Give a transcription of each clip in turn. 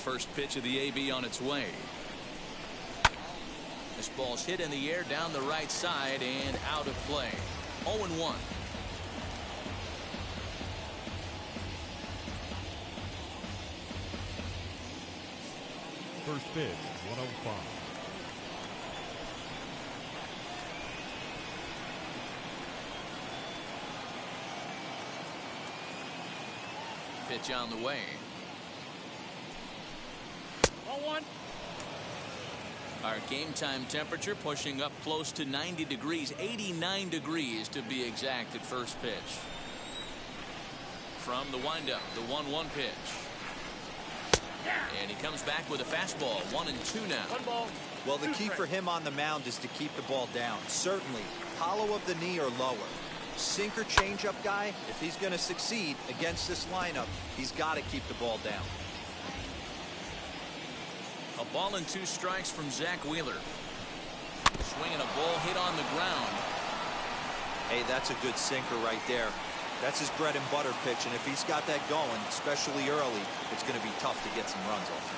first pitch of the AB on its way. This ball's hit in the air down the right side and out of play. 0-1. First pitch, 105. Pitch on the way. 0-1. Our game time temperature pushing up close to 90 degrees, 89 degrees to be exact at first pitch. From the windup, the 1-1 pitch. And he comes back with a fastball. 1-2 now. 1 ball. Well, the key for him on the mound is to keep the ball down. Certainly, hollow of the knee or lower. Sinker changeup guy, if he's going to succeed against this lineup, he's got to keep the ball down. A ball and 2 strikes from Zach Wheeler. Swinging a ball hit on the ground. Hey, that's a good sinker right there. That's his bread and butter pitch, and if he's got that going, especially early, it's going to be tough to get some runs off.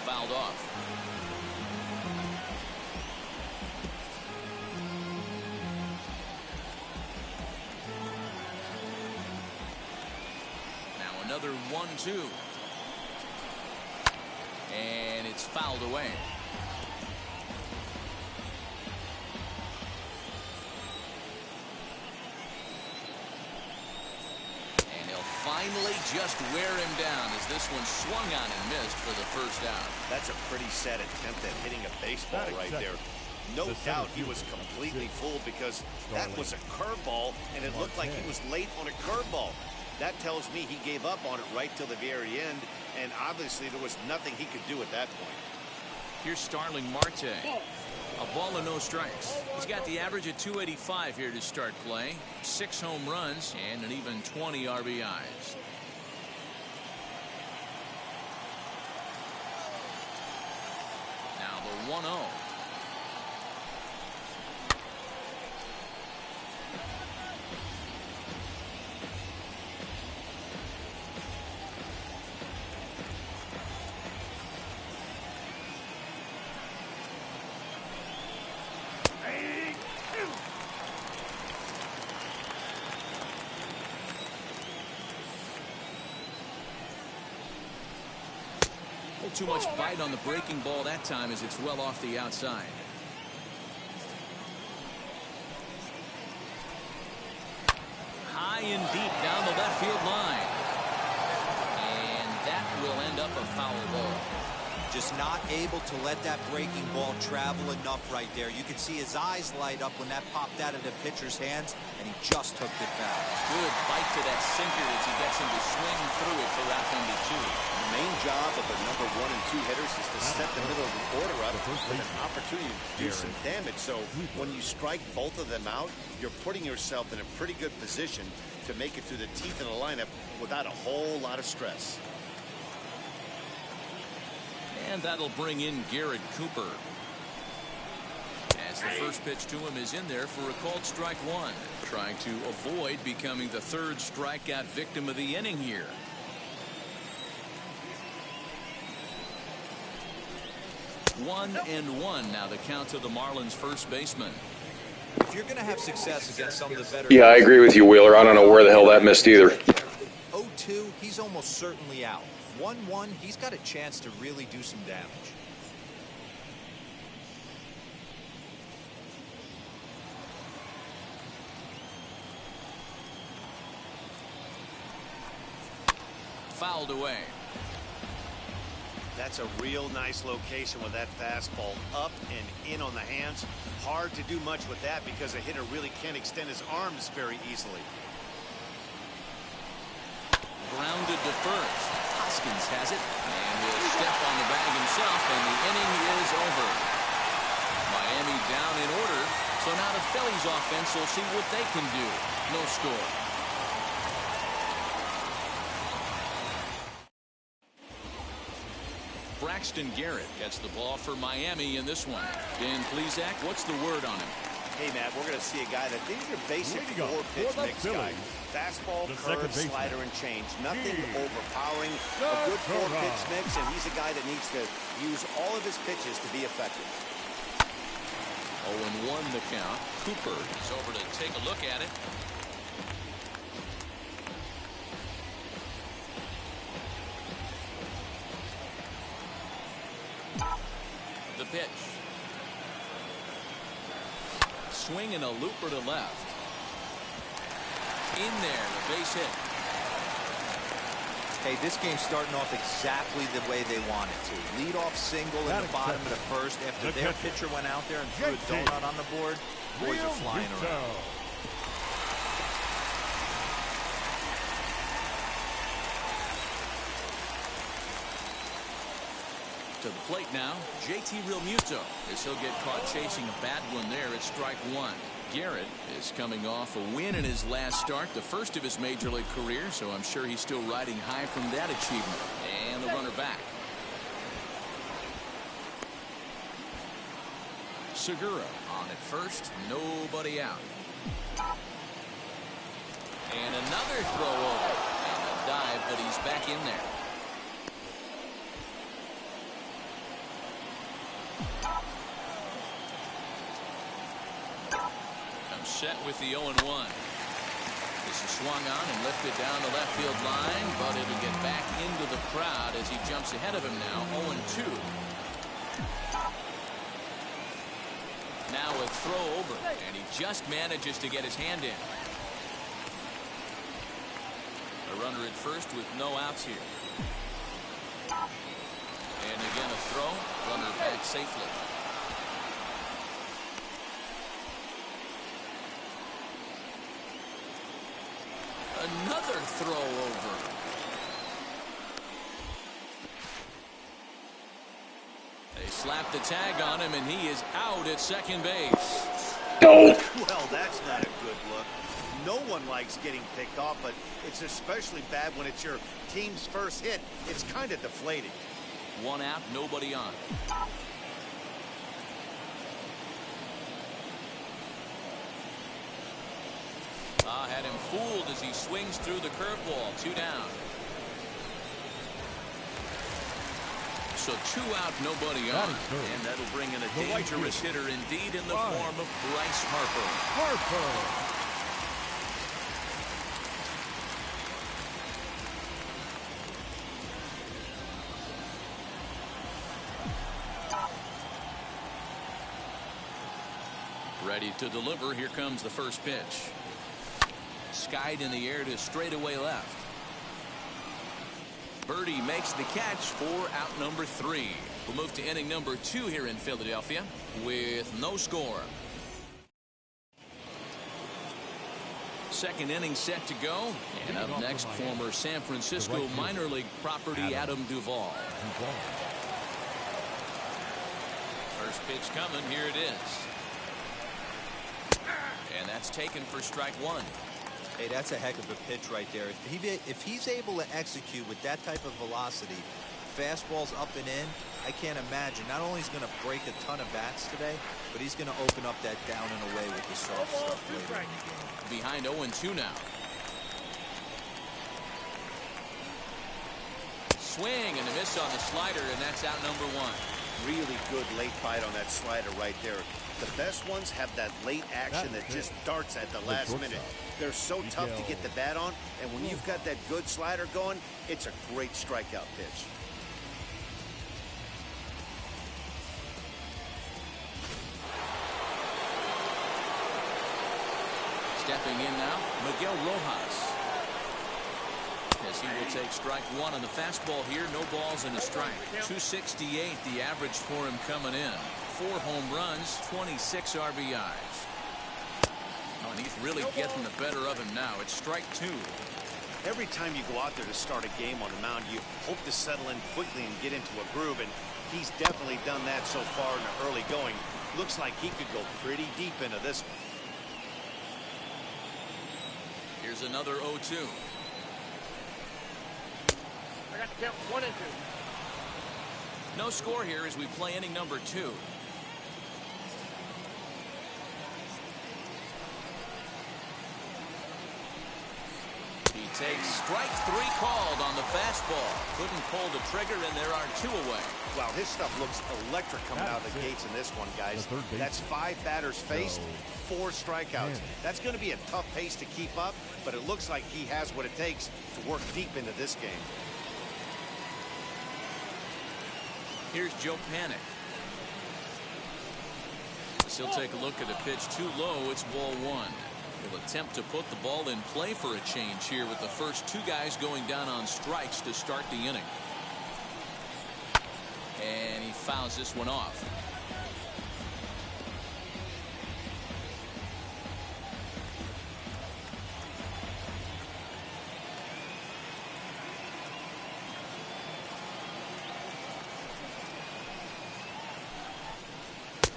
Fouled off. Now another 1-2. And it's fouled away. And he'll finally just wear him down as this one swung on and missed for the first out. That's a pretty sad attempt at hitting a baseball right there. No doubt he was completely fooled because that was a curveball and it looked like he was late on a curveball. That tells me he gave up on it right till the very end, and obviously there was nothing he could do at that point. Here's Starling Marte. A ball and no strikes. He's got the average at 285 here to start play. 6 home runs and an even 20 RBIs. Now the 1-0. Too much bite on the breaking ball that time as it's well off the outside. High and deep down the left field line. And that will end up a foul ball. Just not able to let that breaking ball travel enough right there. You can see his eyes light up when that popped out of the pitcher's hands, and he just hooked it back. Good bite to that sinker as he gets him to swing through it for out number 2. The main job of the number 1 and 2 hitters is to set the middle of the order up with an opportunity to do some damage. So when you strike both of them out, you're putting yourself in a pretty good position to make it through the teeth of the lineup without a whole lot of stress. And that'll bring in Garrett Cooper. As the first pitch to him is in there for a called strike 1. Trying to avoid becoming the 3rd strikeout victim of the inning here. One and 1 now the count to the Marlins first baseman. If you're going to have success against some of the better... Yeah, I agree with you, Wheeler. I don't know where the hell that missed either. 0-2, he's almost certainly out. 1-1, he's got a chance to really do some damage. Fouled away. That's a real nice location with that fastball up and in on the hands. Hard to do much with that because a hitter really can't extend his arms very easily. Grounded to first. Hoskins has it, and he'll step on the bag himself, and the inning is over. Miami down in order, so now the Phillies offense will see what they can do. No score. Braxton Garrett gets the ball for Miami in this one. Dan Plesac, what's the word on him? Hey, Matt, we're going to see a guy that these are basic four-pitch mix guy. Fastball, curve, slider, and change. Nothing overpowering. A good four-pitch mix, and he's a guy that needs to use all of his pitches to be effective. 0-1 the count. Cooper is over to take a look at it. The pitch. Swing and a looper to left. In there, the base hit. Hey, this game's starting off exactly the way they want it to. Lead off single in the bottom of the first. After their pitcher went out there and threw a donut on the board, boys are flying around. To the plate now, JT Realmuto, as he'll get caught chasing a bad one there at strike one. Garrett is coming off a win in his last start, the first of his major league career, so I'm sure he's still riding high from that achievement. And the runner back. Segura on at first, nobody out. And another throw over. And a dive, but he's back in there. Set with the 0-1. This is swung on and lifted down the left field line, but it'll get back into the crowd as he jumps ahead of him now. 0-2. Now a throw over, and he just manages to get his hand in. A runner at first with no outs here. And again a throw. Runner back safely. Another throw over. They slap the tag on him, and he is out at second base. Go. Well, that's not a good look. No one likes getting picked off, but it's especially bad when it's your team's first hit. It's kind of deflating. One out, nobody on. Had him fooled as he swings through the curveball. 2 down. So 2 out, nobody on. And that'll bring in a dangerous hitter indeed in the form of Bryce Harper. Ready to deliver. Here comes the first pitch. Skied in the air to straightaway left. Birdie makes the catch for out number 3. We'll move to inning number 2 here in Philadelphia with no score. Second inning set to go. And up next, former San Francisco minor league property Adam Duvall. First pitch coming. Here it is. And that's taken for strike 1. Hey, that's a heck of a pitch right there. If he's able to execute with that type of velocity, fastballs up and in, I can't imagine. Not only is he going to break a ton of bats today, but he's going to open up that down and away with the soft stuff later in the game. Behind 0-2 now. Swing and a miss on the slider, and that's out number 1. Really good late bite on that slider right there. The best ones have that late action that just darts at the last minute. They're so tough to get the bat on, and when you've got that good slider going, it's a great strikeout pitch. Stepping in now, Miguel Rojas. As he will take strike 1 on the fastball here. No balls and a strike. 268 the average for him coming in. 4 home runs, 26 RBIs. Oh, and he's really getting the better of him now. It's strike 2. Every time you go out there to start a game on the mound, you hope to settle in quickly and get into a groove, and he's definitely done that so far in the early going. Looks like he could go pretty deep into this one. Here's another 0-2. I got to count 1 and 2. No score here as we play inning number 2. takes strike 3 called on the fastball. Couldn't pull the trigger, and there are 2 away. Wow, his stuff looks electric coming out of the gates in this one, guys. That's 5 batters faced, 4 strikeouts. That's going to be a tough pace to keep up, but it looks like he has what it takes to work deep into this game. Here's Joe Panic. He'll take a look at a pitch too low. It's ball 1. He'll attempt to put the ball in play for a change here with the first 2 guys going down on strikes to start the inning. And he fouls this one off.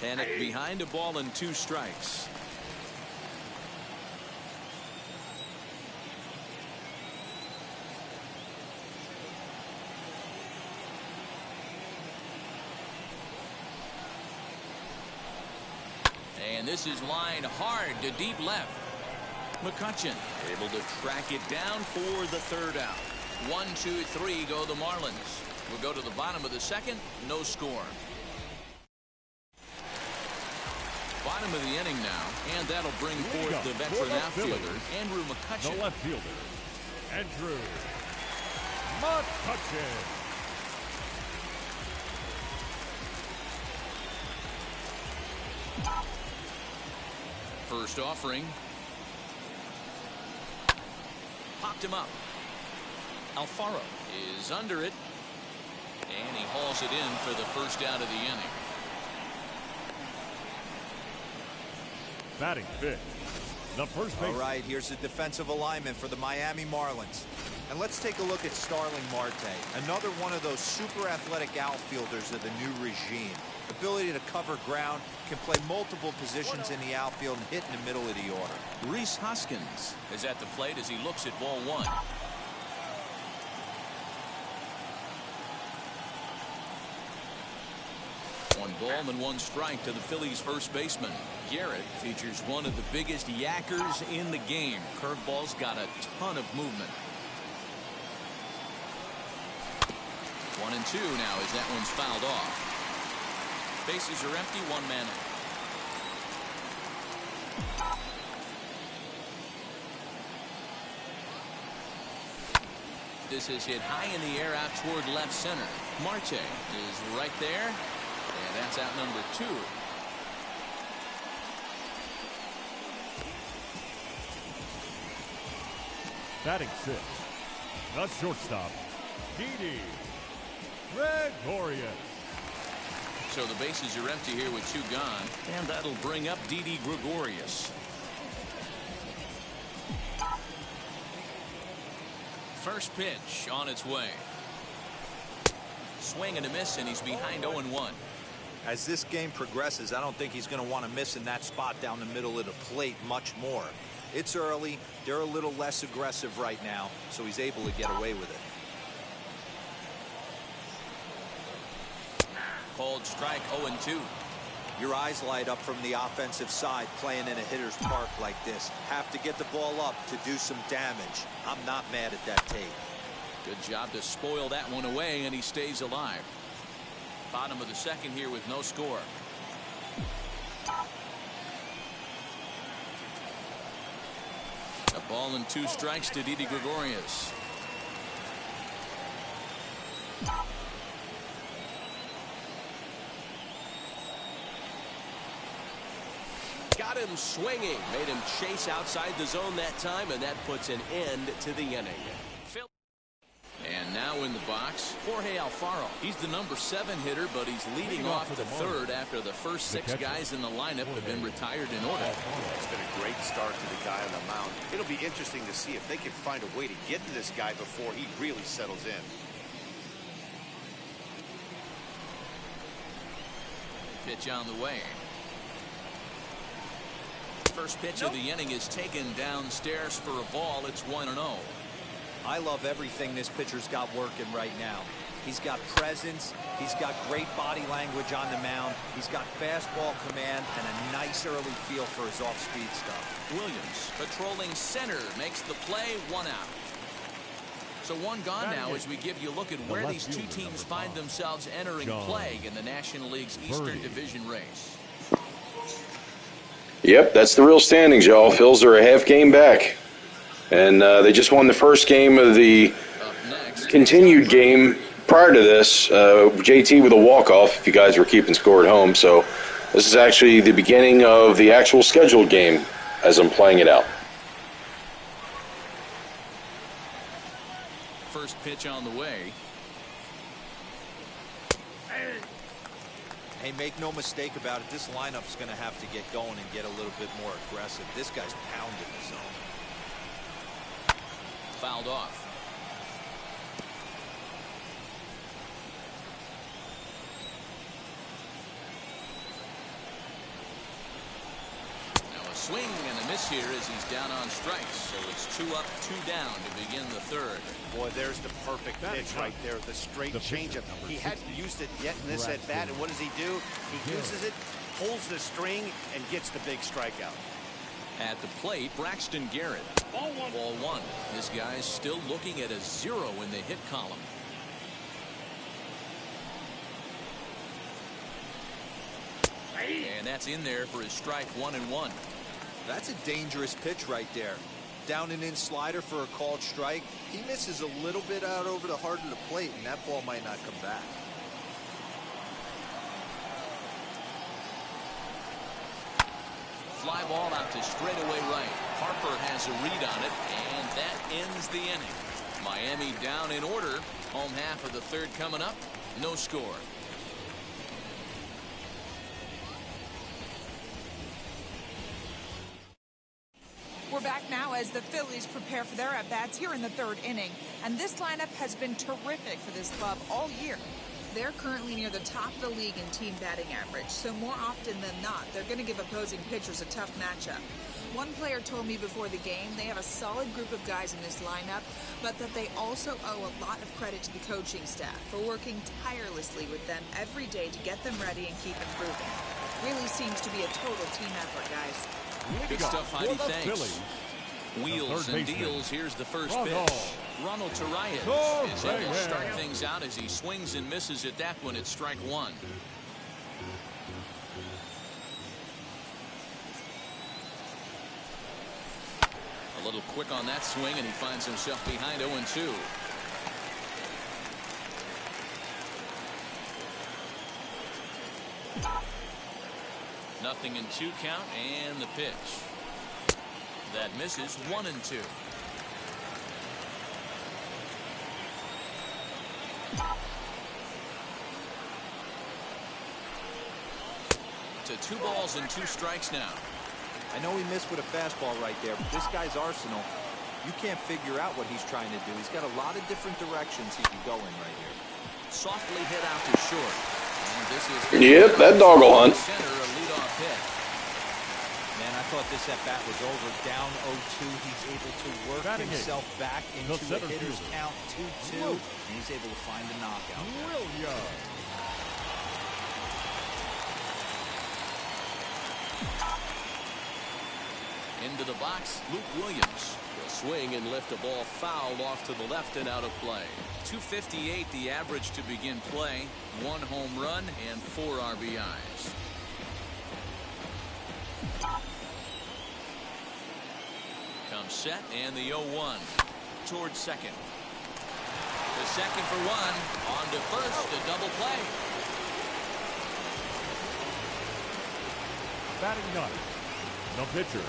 Panic behind a ball and 2 strikes. And this is lined hard to deep left. McCutchen able to track it down for the 3rd out. 1, 2, 3 go the Marlins. We'll go to the bottom of the 2nd. No score. Bottom of the inning now, and that'll bring forth the veteran outfielder, Andrew McCutchen. The left fielder, Andrew McCutchen. First offering. Popped him up. Alfaro is under it, and he hauls it in for the first out of the inning. Batting 5th, the first baseman. All right, here's the defensive alignment for the Miami Marlins. And let's take a look at Starling Marte, another one of those super athletic outfielders of the new regime. Ability to cover ground, can play multiple positions in the outfield and hit in the middle of the order. Rhys Hoskins is at the plate as he looks at ball 1. One ball and 1 strike to the Phillies first baseman. Garrett features one of the biggest yackers in the game. Curveball's got a ton of movement. 1 and 2 now as that one's fouled off. Bases are empty, 1 man out. This is hit high in the air out toward left center. Marte is right there, and that's out number 2. Batting 6th, the shortstop, Didi Gregorius. So the bases are empty here with 2 gone, and that'll bring up Didi Gregorius. First pitch on its way. Swing and a miss, and he's behind 0-1. As this game progresses, I don't think he's going to want to miss in that spot down the middle of the plate much more. It's early. They're a little less aggressive right now, so he's able to get away with it. Called strike 0-2. Your eyes light up from the offensive side playing in a hitter's park like this. Have to get the ball up to do some damage. I'm not mad at that tape. Good job to spoil that one away, and he stays alive. Bottom of the 2nd here with no score. A ball and 2 strikes to Didi Gregorius. Got him swinging. Made him chase outside the zone that time, and that puts an end to the inning. And now in the box, Jorge Alfaro. He's the number 7 hitter, but he's leading off the 3rd after the first 6 guys in the lineup have been retired in order. It's been a great start to the guy on the mound. It'll be interesting to see if they can find a way to get to this guy before he really settles in. Pitch on the way. First pitch of the inning is taken downstairs for a ball. It's 1-0. I love everything this pitcher's got working right now. He's got presence. He's got great body language on the mound. He's got fastball command and a nice early feel for his off-speed stuff. Williams patrolling center makes the play. 1 out. So one gone now as we give you a look at where these two teams find themselves entering play in the National League's Eastern Division race. Yep, that's the real standings, y'all. Phils are a half game back. And they just won the first game of the continued game prior to this. JT with a walk-off, if you guys were keeping score at home. So this is actually the beginning of the actual scheduled game as I'm playing it out. First pitch on the way. Hey, make no mistake about it. This lineup's going to have to get going and get a little bit more aggressive. This guy's pounding the zone. Fouled off. Now a swing and a miss here as he's down on strikes. So it's 2 up, 2 down to begin the third. Boy, there's the perfect pitch right there. The straight changeup. He hadn't used it yet in this at bat. And what does he do? He uses it, pulls the string, and gets the big strikeout. At the plate, Braxton Garrett. Ball 1. This guy's still looking at a 0 in the hit column. And that's in there for his strike 1-1. That's a dangerous pitch right there. Down and in slider for a called strike. He misses a little bit out over the heart of the plate, and that ball might not come back. Fly ball out to straightaway right. Harper has a read on it, and that ends the inning. Miami down in order. Home half of the third coming up. No score. We're back now as the Phillies prepare for their at-bats here in the third inning. And this lineup has been terrific for this club all year. They're currently near the top of the league in team batting average, so more often than not, they're going to give opposing pitchers a tough matchup. One player told me before the game they have a solid group of guys in this lineup, but that they also owe a lot of credit to the coaching staff for working tirelessly with them every day to get them ready and keep improving. Really seems to be a total team effort, guys. Good stuff, Heidi. Thanks. Wheels and deals. Here's the first pitch. Ronald Tarayan is able to start things out as he swings and misses at that one. It's strike 1. A little quick on that swing, and he finds himself behind 0-2. Nothing in 2 count, and the pitch. That misses 1-2. To 2 balls and 2 strikes now. I know he missed with a fastball right there, but this guy's arsenal, you can't figure out what he's trying to do. He's got a lot of different directions he can go in right here. Softly hit out to short. And this is yep, that dog will hunt. Center, a leadoff hit. Man, I thought this at-bat was over. Down 0-2. He's able to work himself back into a hitter's count 2-2. And he's able to find the knockout. Into the box, Luke Williams will swing and lift a ball fouled off to the left and out of play. 258 the average to begin play. 1 home run and 4 RBIs. Comes set and the 0-1 towards second. The second for 1 on to first, a double play. Batting ninth, the pitcher.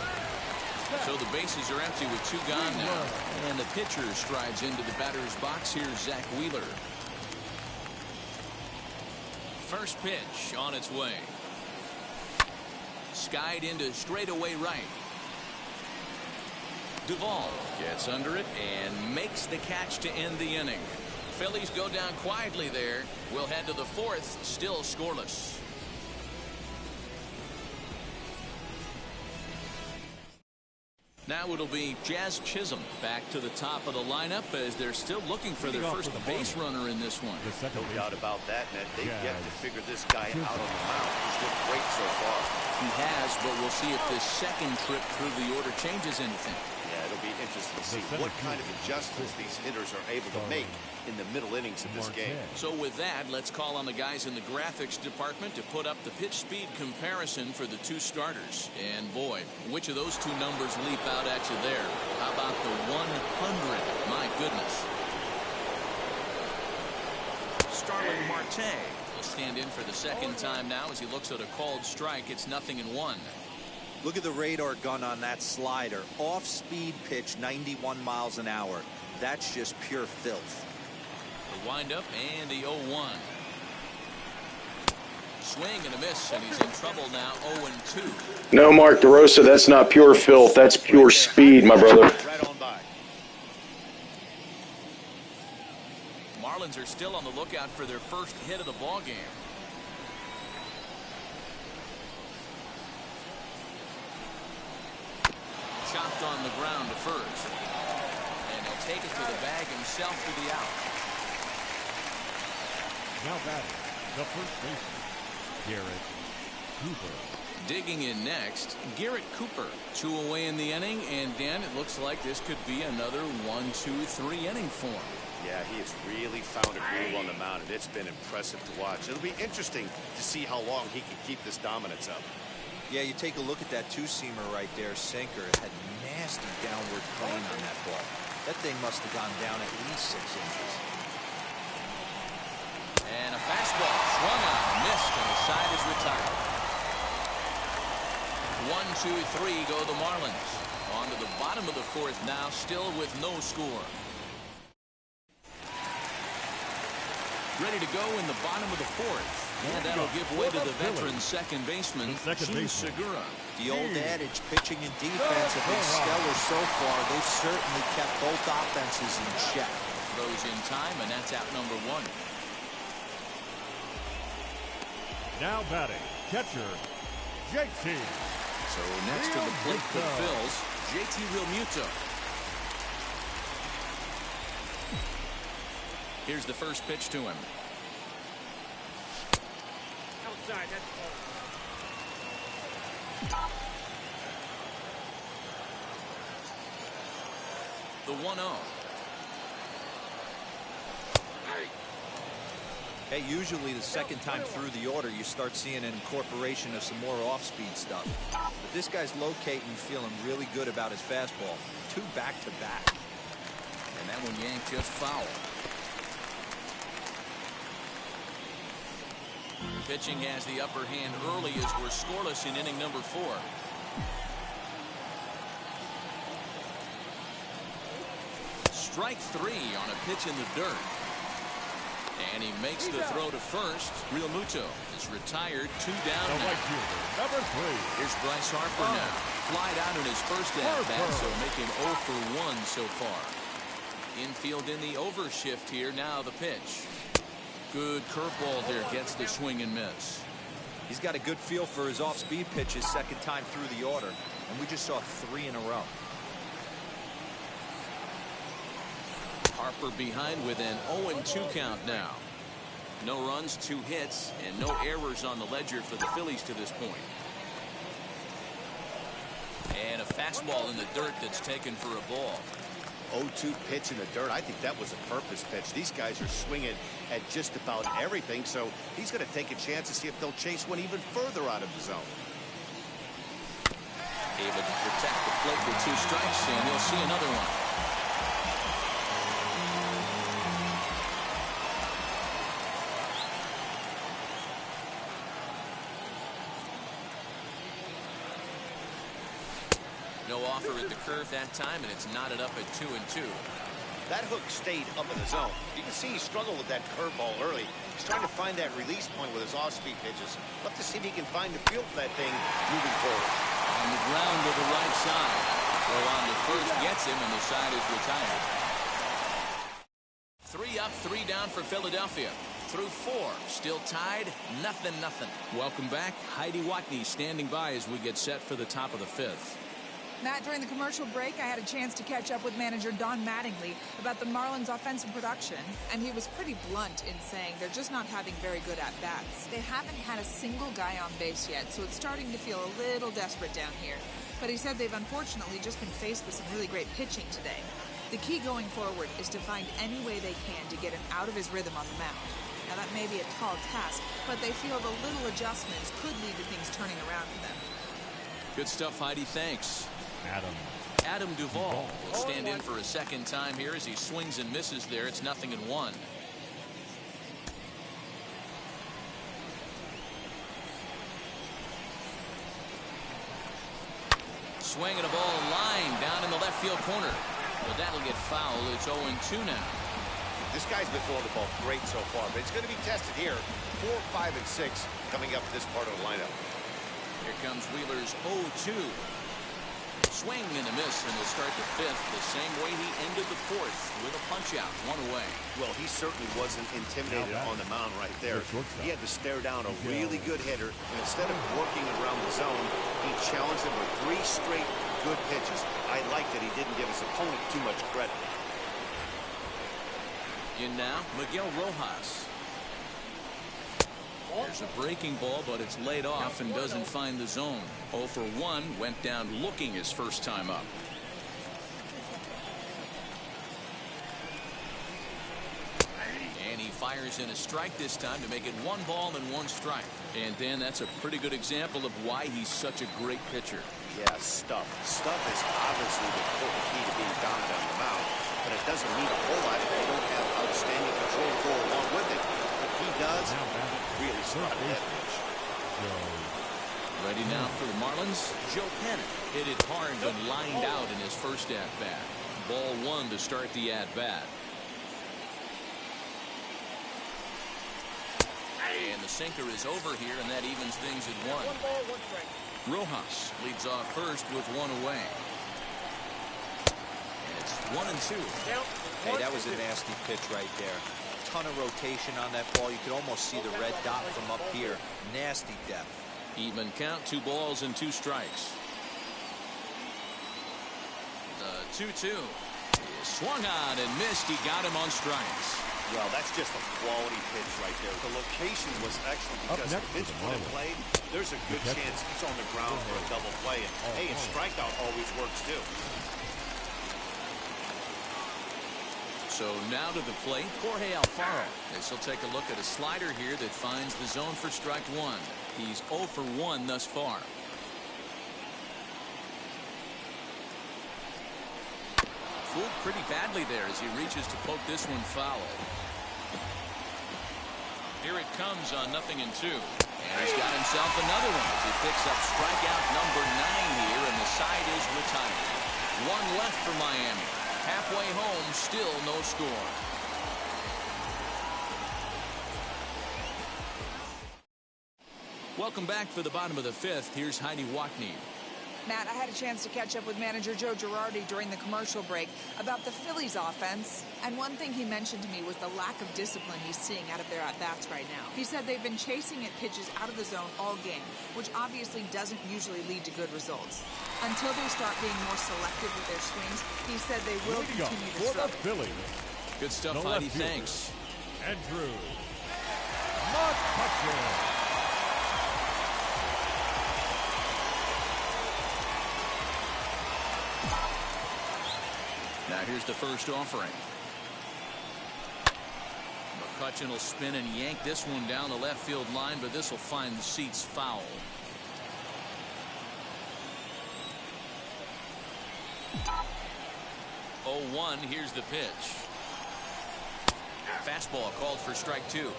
So the bases are empty with 2 gone now. And the pitcher strides into the batter's box. Here's Zach Wheeler. First pitch on its way. Skied into straightaway right. Duvall gets under it and makes the catch to end the inning. Phillies go down quietly there. We'll head to the 4th, still scoreless. Now it'll be Jazz Chisholm back to the top of the lineup as they're still looking for their first base runner in this one. No doubt about that, Ned. They've yet to figure this guy out on the mound. He's looked great so far. He has, but we'll see if this second trip through the order changes anything. Yeah, it'll be interesting to see what kind of adjustments these hitters are able to make in the middle innings of this game. So with that, let's call on the guys in the graphics department to put up the pitch speed comparison for the two starters. And boy, which of those two numbers leap out at you there? How about the 100? My goodness. Starling Marte will stand in for the second time now as he looks at a called strike. It's 0-1. Look at the radar gun on that slider. Off-speed pitch, 91 miles an hour. That's just pure filth. The windup and the 0-1. Swing and a miss, and he's in trouble now. 0-2. No, Mark DeRosa, that's not pure filth. That's pure speed, my brother. Right on by. Marlins are still on the lookout for their first hit of the ball game. Chopped on the ground to first. And he'll take it to the bag himself for the out. Now batting, the first baseman, Garrett Cooper. Digging in next, Garrett Cooper. 2 away in the inning, and Dan, it looks like this could be another 1-2-3 inning for him. Yeah, he has really found a groove on the mound, and it's been impressive to watch. It'll be interesting to see how long he can keep this dominance up. Yeah, you take a look at that two-seamer right there, sinker. It had nasty downward plane on that ball. That thing must have gone down at least 6 inches. And a fastball swung on, missed, and the side is retired. 1-2-3 go the Marlins. On to the bottom of the fourth now, still with no score. Ready to go in the bottom of the fourth. And that'll give way to the veteran second baseman, Gene Segura. The old adage, pitching and defense have been stellar so far. They've certainly kept both offenses in check. Throws in time, and that's out number 1. Now batting, catcher, JT. So next to the plate for the Phils, JT Realmuto. Here's the first pitch to him. Outside, that's The 1-0. Hey, usually the second time through the order, you start seeing an incorporation of some more off-speed stuff. But this guy's locating, feeling really good about his fastball. 2 back-to-back. And that one yanked just foul. Pitching has the upper hand early as we're scoreless in inning number 4. Strike 3 on a pitch in the dirt. And he makes the throw to first. Realmuto is retired. 2 down The now. right fielder, number 3. Here's Bryce Harper now. Flied out in his first at-bat, so making 0 for 1 so far. Infield in the overshift here. Now the pitch. Good curveball there. Gets the swing and miss. He's got a good feel for his off-speed pitches second time through the order. And we just saw 3 in a row. Harper behind with an 0-2 count now. No runs, 2 hits, and no errors on the ledger for the Phillies to this point. And a fastball in the dirt that's taken for a ball. 0-2 pitch in the dirt. I think that was a purpose pitch. These guys are swinging at just about everything, so he's going to take a chance to see if they'll chase one even further out of the zone. Able to protect the plate with 2 strikes, and you'll see another one. No offer at the curve that time, and it's knotted up at 2-2. That hook stayed up in the zone. You can see he struggled with that curveball early. He's trying to find that release point with his off-speed pitches. Love to see if he can find the feel for that thing moving forward. On the ground to the right side. Throw on to first gets him, and the side is retired. 3 up, 3 down for Philadelphia. Through 4, still tied, 0-0. Welcome back. Heidi Watney standing by as we get set for the top of the 5th. Matt, during the commercial break, I had a chance to catch up with manager Don Mattingly about the Marlins' offensive production, and he was pretty blunt in saying they're just not having very good at-bats. They haven't had a single guy on base yet, so it's starting to feel a little desperate down here. But he said they've unfortunately just been faced with some really great pitching today. The key going forward is to find any way they can to get him out of his rhythm on the mound. Now that may be a tall task, but they feel the little adjustments could lead to things turning around for them. Good stuff, Heidi. Thanks. Adam Duvall will stand in for a second time here as he swings and misses there. It's 0-1. Swinging a ball line down in the left field corner. Well, that'll get foul. It's 0-2 now. This guy's been throwing the ball great so far, but it's going to be tested here. 4, 5, and 6 coming up this part of the lineup. Here comes Wheeler's 0-2. Swing and a miss, and he'll start the 5th the same way he ended the 4th with a punch-out, 1 away. Well, he certainly wasn't intimidated on the mound right there. He had to stare down a really good hitter, and instead of working around the zone, he challenged him with 3 straight good pitches. I like that he didn't give his opponent too much credit. In now, Miguel Rojas. There's a breaking ball, but it's laid off and doesn't find the zone. 0 for 1, went down looking his first time up. And he fires in a strike this time to make it 1 ball and 1 strike. And Dan, that's a pretty good example of why he's such a great pitcher. Yeah, stuff. Stuff is obviously the important key to being dominant on the mound, but it doesn't mean a whole lot if they don't have outstanding control to go along with it. He does really spot that pitch. Ready now for the Marlins. Joe Pennant hit it hard but lined out in his first at-bat. Ball 1 to start the at-bat. And the sinker is over here, and that evens things at 1. 1 ball, 1 strike. Rojas leads off first with 1 away. And it's 1-2. Hey, that was a nasty pitch right there. Ton of rotation on that ball. You could almost see the red dot from up here. Nasty depth. Even count, 2 balls and 2 strikes. The 2-2 is swung on and missed. He got him on strikes. Well, that's just a quality pitch right there. The location was excellent because if it's put in play, there's a good chance it's on the ground for a double play. And hey, a strikeout always works too. So now to the plate, Jorge Alfaro. This will take a look at a slider here that finds the zone for strike 1. He's 0 for 1 thus far. Fooled pretty badly there as he reaches to poke this one foul. Here it comes on 0-2. And he's got himself another one as he picks up strikeout number 9 here, and the side is retired. 1 left for Miami. Halfway home, still no score. Welcome back for the bottom of the 5th. Here's Heidi Watney. Matt, I had a chance to catch up with manager Joe Girardi during the commercial break about the Phillies offense, and one thing he mentioned to me was the lack of discipline he's seeing out of their at-bats right now. He said they've been chasing at pitches out of the zone all game, which obviously doesn't usually lead to good results. Until they start being more selective with their swings, he said they will continue to struggle. Phillies. Good stuff, Heidi. Thanks. Andrew McCutchen. Now here's the first offering. McCutchen will spin and yank this one down the left field line, but this will find the seats foul. Oh, 1. Here's the pitch. Fastball called for strike 2.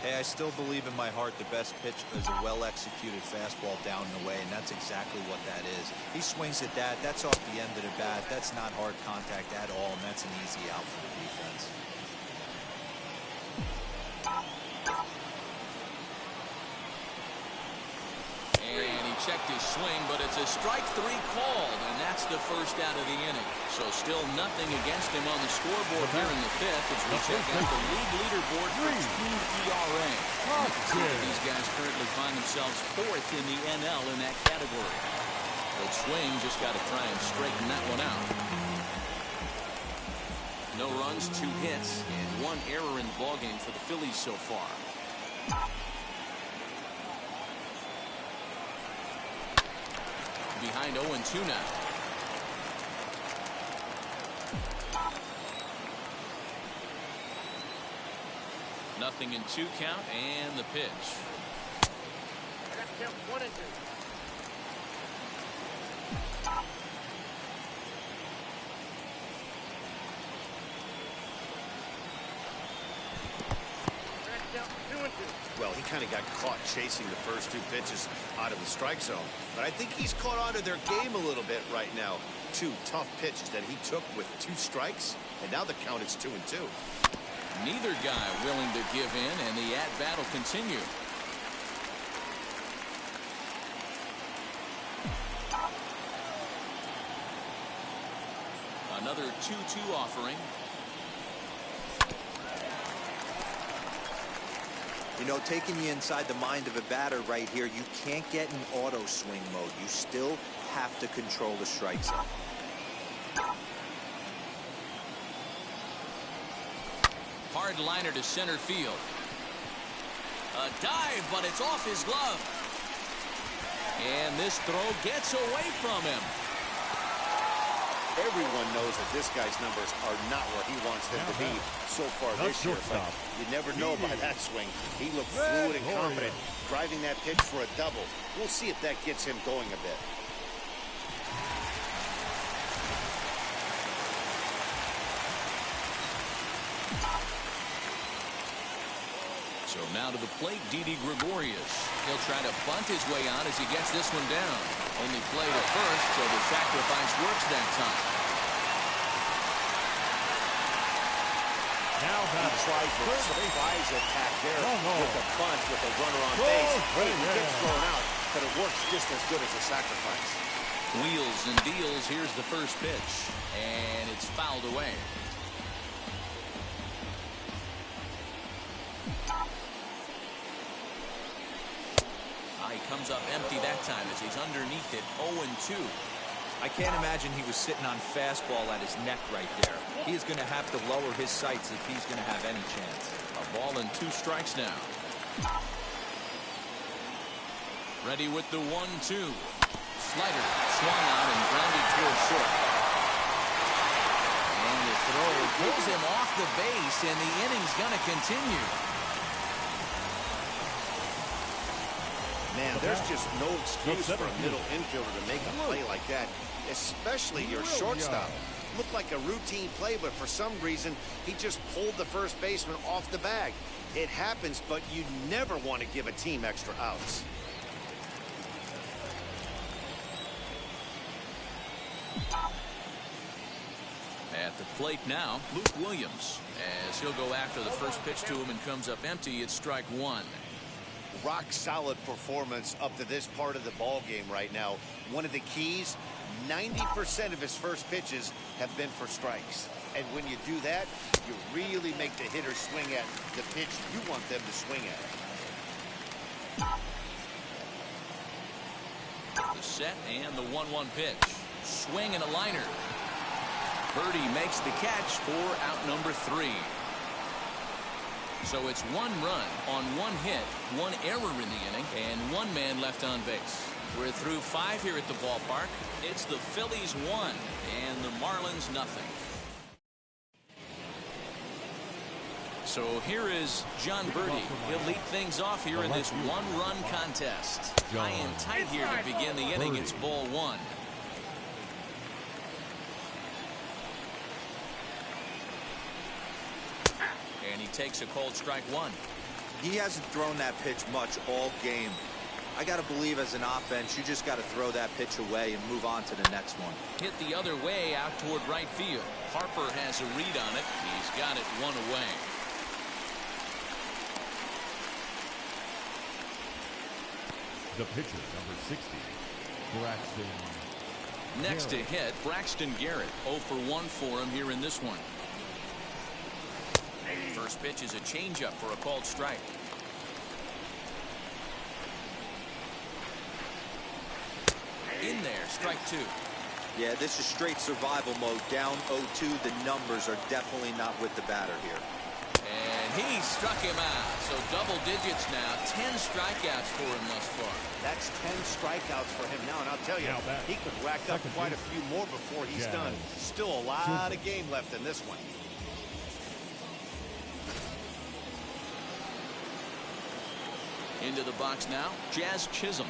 Hey, I still believe in my heart the best pitch is a well-executed fastball down and away, and that's exactly what that is. He swings at that. That's off the end of the bat. That's not hard contact at all, and that's an easy out for the defense. And he checked his swing, but it's a strike 3 called, and that's the first out of the inning. So still nothing against him on the scoreboard here in the 5th as we check out the league leaderboard for team ERA. These guys currently find themselves 4th in the NL in that category. But swing just got to try and straighten that one out. No runs, 2 hits, and 1 error in the ballgame for the Phillies so far. behind 0-2 now. Nothing in 2 count, and the pitch. I got to count 1-2. Well, he kind of got caught chasing the first 2 pitches out of the strike zone. But I think he's caught on to their game a little bit right now. 2 tough pitches that he took with 2 strikes, and now the count is 2-2. Neither guy willing to give in, and the at-bat will continue. Another 2-2 offering. You know, taking you inside the mind of a batter right here, you can't get in auto swing mode. You still have to control the strike zone. Hard liner to center field. A dive, but it's off his glove. And this throw gets away from him. Everyone knows that this guy's numbers are not where he wants them to be so far this year. But you never know by that swing. He looked fluid and confident, driving that pitch for a double. We'll see if that gets him going a bit. So now to the plate, Didi Gregorius. He'll try to bunt his way on as he gets this one down. Only play to first, so the sacrifice works that time. Now he tries a surprise attack there with a bunt with a runner on base. He gets thrown out, but it works just as good as a sacrifice. Wheels and deals. Here's the first pitch, and it's fouled away. He comes up empty that time as he's underneath it. 0-2. I can't imagine he was sitting on fastball at his neck right there. He is going to have to lower his sights if he's going to have any chance. A ball and 2 strikes now. Ready with the 1-2. Slider swung out and grounded towards short. And the throw pulls him off the base, and the inning's going to continue. Man, there's just no excuse for a middle infielder to make a play like that, especially your shortstop. Looked like a routine play, but for some reason, he just pulled the first baseman off the bag. It happens, but you never want to give a team extra outs. At the plate now, Luke Williams, as he'll go after the first pitch to him and comes up empty. It's strike 1. Rock solid performance up to this part of the ball game right now. One of the keys, 90% of his first pitches have been for strikes. And when you do that, you really make the hitter swing at the pitch you want them to swing at. The set and the 1-1 pitch. Swing and a liner. Birdie makes the catch for out number 3. So it's 1 run on 1 hit, 1 error in the inning, and 1 man left on base. We're through 5 here at the ballpark. It's the Phillies 1 and the Marlins nothing. So here is John Birdie. He'll lead things off here in this 1-run contest. High and tight here to begin the inning. It's ball 1. And he takes a cold strike 1. He hasn't thrown that pitch much all game. I got to believe as an offense, you just got to throw that pitch away and move on to the next one. Hit the other way out toward right field. Harper has a read on it. He's got it 1 away. The pitcher, number 60, Braxton. Next to hit, Braxton Garrett. 0 for 1 for him here in this one. First pitch is a changeup for a called strike. In there, strike 2. Yeah, this is straight survival mode. Down 0-2. The numbers are definitely not with the batter here. And he struck him out. So double digits now. 10 strikeouts for him thus far. That's 10 strikeouts for him now. And I'll tell you, he could rack up quite a few more before he's done. Still a lot of game left in this one. Into the box now, Jazz Chisholm.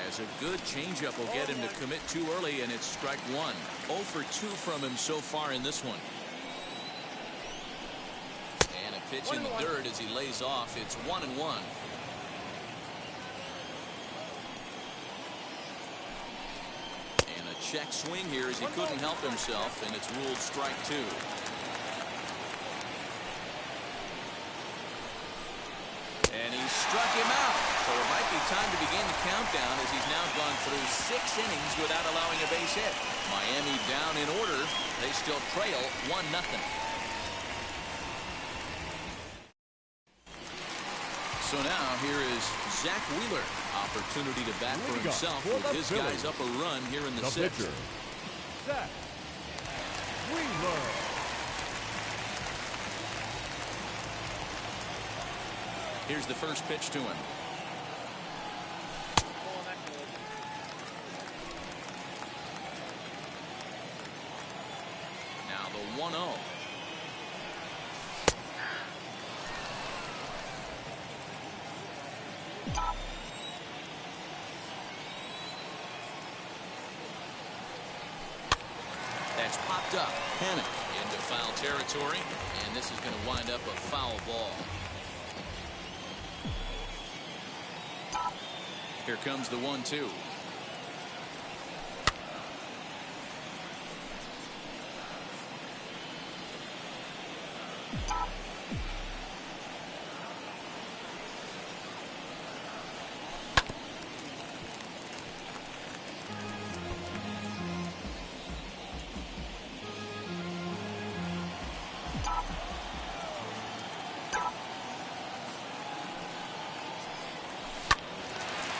As a good changeup will get him to commit too early, and it's strike one. 0 for 2 from him so far in this one. And a pitch in the dirt as he lays off. It's 1-1. And a check swing here as he couldn't help himself, and it's ruled strike 2. And he struck him out. So it might be time to begin the countdown as he's now gone through 6 innings without allowing a base hit. Miami down in order. They still trail 1-0. So now here is Zach Wheeler. Opportunity to bat for himself with his guys up a run here in the 6th. Pitcher, Zach Wheeler. Here's the first pitch to him. Now the 1-0. That's popped up. Panic into foul territory, and this is going to wind up a foul ball. Here comes the 1-2.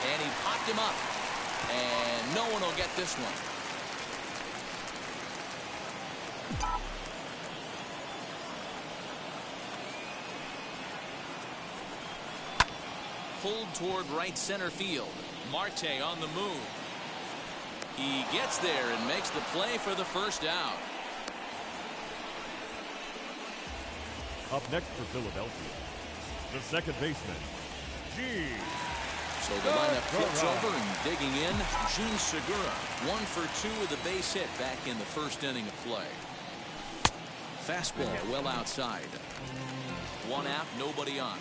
And he popped him up. And no one will get this one. Pulled toward right center field. Marte on the move. He gets there and makes the play for the first out. Up next for Philadelphia, the second baseman, G. So the lineup flips over and digging in, Gene Segura. 1 for 2 with a base hit back in the first inning of play. Fastball well outside. 1 out, nobody on.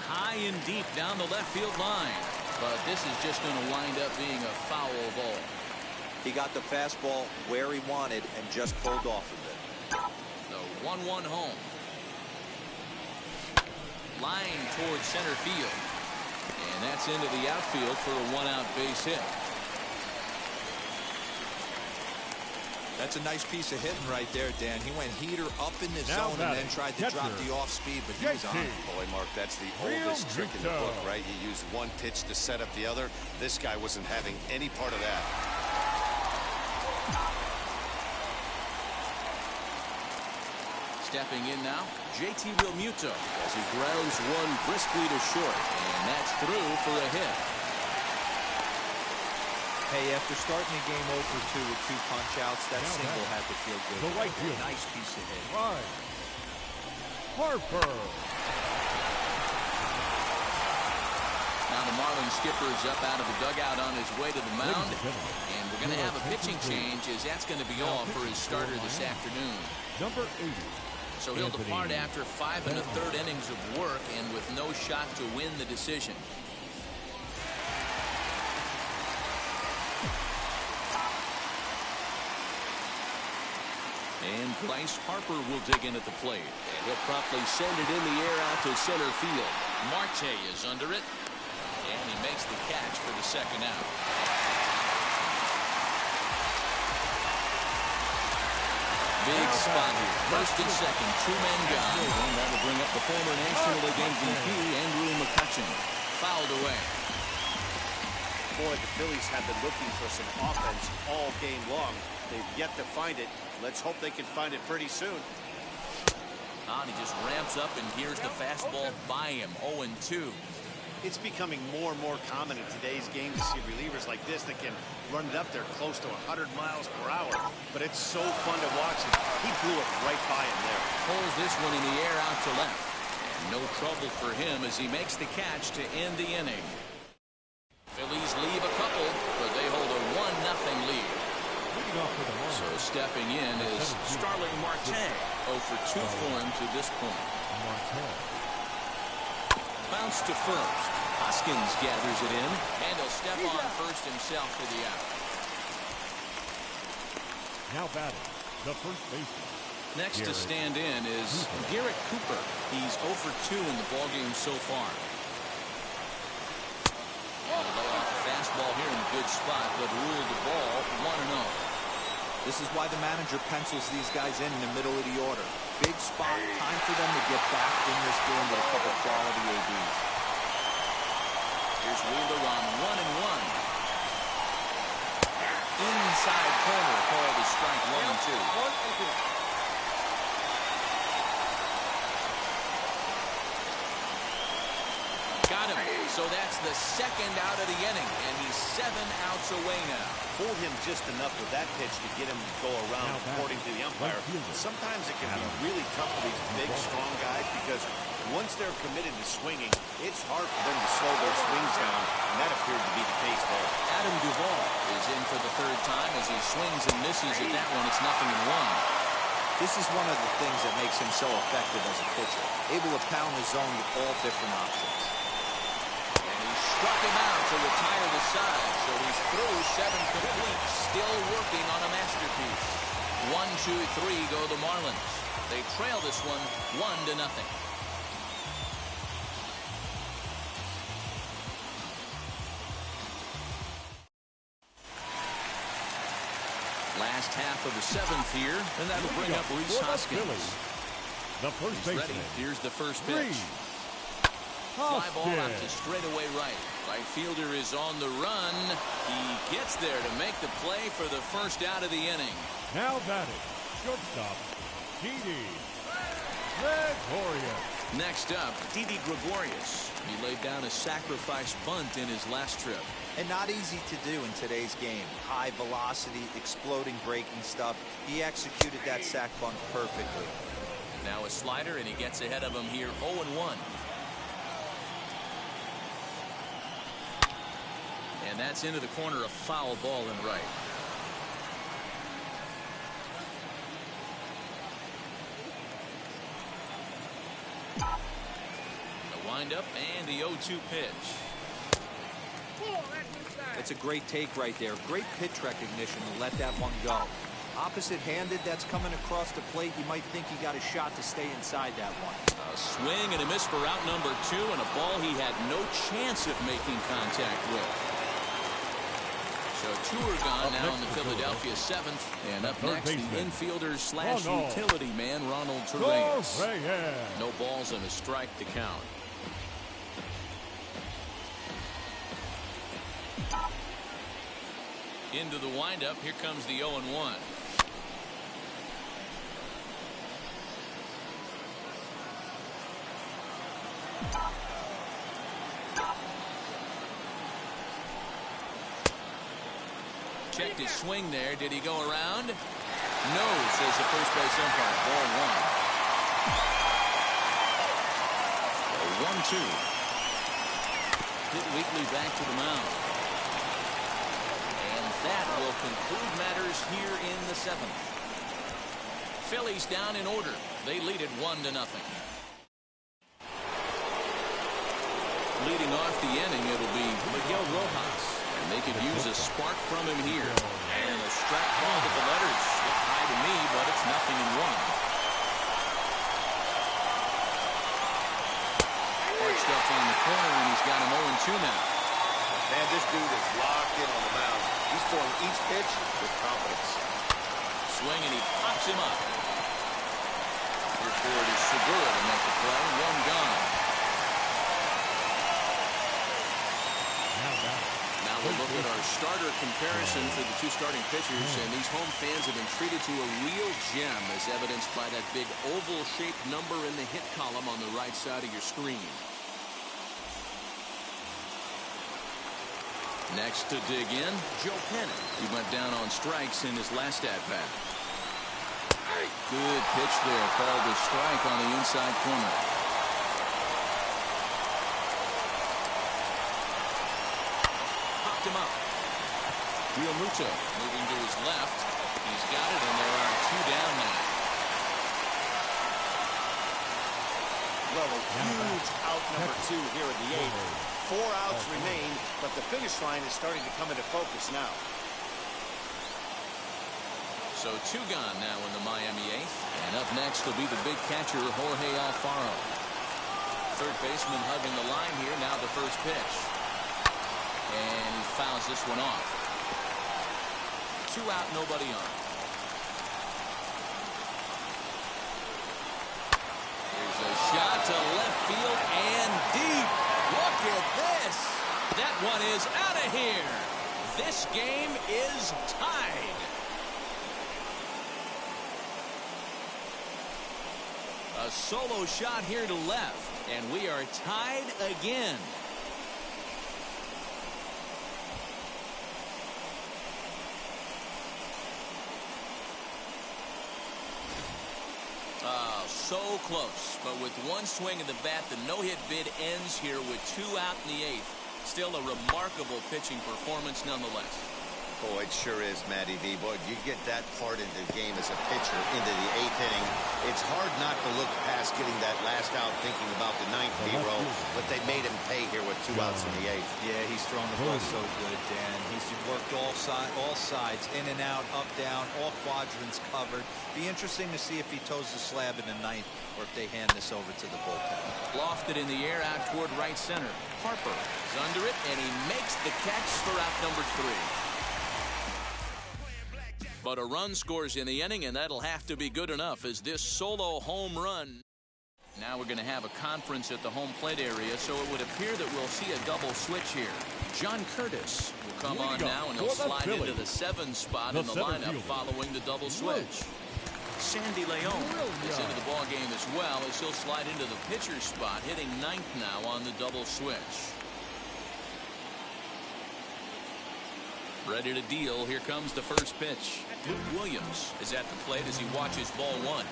High and deep down the left field line. But this is just going to wind up being a foul ball. He got the fastball where he wanted and just pulled off of it. The 1-1 home. Line towards center field. And that's into the outfield for a 1-out base hit. That's a nice piece of hitting right there, Dan. He went heater up in the zone and then tried to drop the off speed, but he was on. Boy, Mark, that's the oldest trick in the book, right? You use one pitch to set up the other. This guy wasn't having any part of that. Stepping in now, JT Realmuto as he grounds one briskly to short, and that's through for a hit. Hey, after starting the game 0 for 2 with 2 punch-outs, that single had to feel good. The right field. Nice piece of hit. Right. Harper. Now the Marlins skipper is up out of the dugout on his way to the mound, and we're going to have a pitching change as that's going to be all for his starter this afternoon. Number 80. So he'll depart after 5 1/3 innings of work and with no shot to win the decision. And Bryce Harper will dig in at the plate. And he'll promptly send it in the air out to center field. Marte is under it. And he makes the catch for the second out. Big spot here. First and second, 2 men gone. And that'll bring up the former National League MVP, Andrew McCutchen. Fouled away. Boy, the Phillies have been looking for some offense all game long. They've yet to find it. Let's hope they can find it pretty soon. He just ramps up, and here's the fastball by him. 0-2. It's becoming more and more common in today's game to see relievers like this that can run it up there close to 100 miles per hour. But it's so fun to watch it. He blew it right by him there. Pulls this one in the air out to left. And no trouble for him as he makes the catch to end the inning. Phillies leave a couple, but they hold a 1-0 lead. So stepping in is Starling Marte. 0 for 2 for him to this point. Bounce to first. Hoskins gathers it in, and he'll step on first himself for the out. Now batting, the first baseman. Next to stand in is Garrett Cooper. He's 0 for 2 in the ballgame so far. And a lay-off fastball here in a good spot, but ruled the ball 1-0. This is why the manager pencils these guys in the middle of the order. Big spot, time for them to get back in this game with a couple quality ABs. Here's Wheeler on 1-1. Inside corner, called a strike 1-2. Got him. So that's the second out of the inning, and he's 7 outs away now. Fooled him just enough with that pitch to get him to go around, according to the umpire. Sometimes it can be really tough for these big, strong guys because once they're committed to swinging, it's hard for them to slow their swings down, and that appeared to be the case there. Adam Duvall is in for the third time as he swings and misses at that one. It's 0-1. This is one of the things that makes him so effective as a pitcher, able to pound the zone with all different options. Struck him out to retire the side, so he's through 7 complete, still working on a masterpiece. 1-2-3 go the Marlins. They trail this one 1-0. Last half of the 7th here, and that'll bring up Rhys Hoskins. The first baseman. Ready. Here's the first pitch. Fly ball out to straightaway right. Right fielder is on the run. He gets there to make the play for the first out of the inning. Now batting, shortstop, Didi Gregorius. Next up, Didi Gregorius. He laid down a sacrifice bunt in his last trip. And not easy to do in today's game. High velocity, exploding breaking stuff. He executed that sac bunt perfectly. Now a slider, and he gets ahead of him here 0-1. And that's into the corner, a foul ball and right. The windup and the 0-2 pitch. It's a great take right there. Great pitch recognition to let that one go. Opposite-handed, that's coming across the plate. You might think he got a shot to stay inside that one. A swing and a miss for out number 2, and a ball he had no chance of making contact with. So 2 are gone now in the Philadelphia 7th. And up next, the infielder slash utility man, Ronald Torreyes. No balls and a strike to count. Into the windup. Here comes the 0-1. Checked his swing there. Did he go around? No, says the first base umpire. Ball 1. 1-2. Hit Wheatley back to the mound. And that will conclude matters here in the 7th. Phillies down in order. They lead it 1-0. Leading off the inning, it'll be Miguel Rojas. And they could use a spark from him here. And a strike ball with the letters. Look high to me, but it's 0-1. Arched up on the corner, and he's got him 0-2 now. Man, this dude is locked in on the mound. He's throwing each pitch with confidence. Swing, and he pops him up. Here for it is Segura to make the play. 1 gone. Now we'll look look at our starter comparison for the two starting pitchers, and these home fans have been treated to a real gem, as evidenced by that big oval-shaped number in the hit column on the right side of your screen. Next to dig in, Joe Pennant. He went down on strikes in his last at-bat. Good pitch there, called a strike on the inside corner. Popped him up. Realmuto moving to his left. He's got it, and there are two down now. Well, a huge out number 2 here in the 8th. 4 outs remain, but the finish line is starting to come into focus now. So 2 gone now in the Miami 8th. And up next will be the big catcher, Jorge Alfaro. Third baseman hugging the line here. Now the first pitch. And he fouls this one off. 2 out, nobody on. There's a shot to left field and deep. Look at this. That one is out of here. This game is tied. A solo shot here to left, and we are tied again. So close, but with one swing of the bat, the no-hit bid ends here with 2 out in the 8th. Still a remarkable pitching performance nonetheless. Oh, it sure is, Matty V. Boy, you get that part into the game as a pitcher into the 8th inning. It's hard not to look past getting that last out, thinking about the 9th hero, but they made him pay here with 2 outs in the 8th. Yeah, he's thrown the ball so good, Dan. He's worked all sides, in and out, up, down, all quadrants covered. Be interesting to see if he toes the slab in the 9th or if they hand this over to the bullpen. Lofted in the air out toward right center. Harper is under it, and he makes the catch for out number 3. But a run scores in the inning, and that'll have to be good enough as this solo home run. Now we're going to have a conference at the home plate area, so it would appear that we'll see a double switch here. John Curtis will come on now, and he'll slide into the 7 spot in the lineup following the double switch. Sandy Leon is into the ball game as well, as he'll slide into the pitcher's spot, hitting 9th now on the double switch. Ready to deal. Here comes the first pitch. Luke Williams is at the plate as he watches ball 1.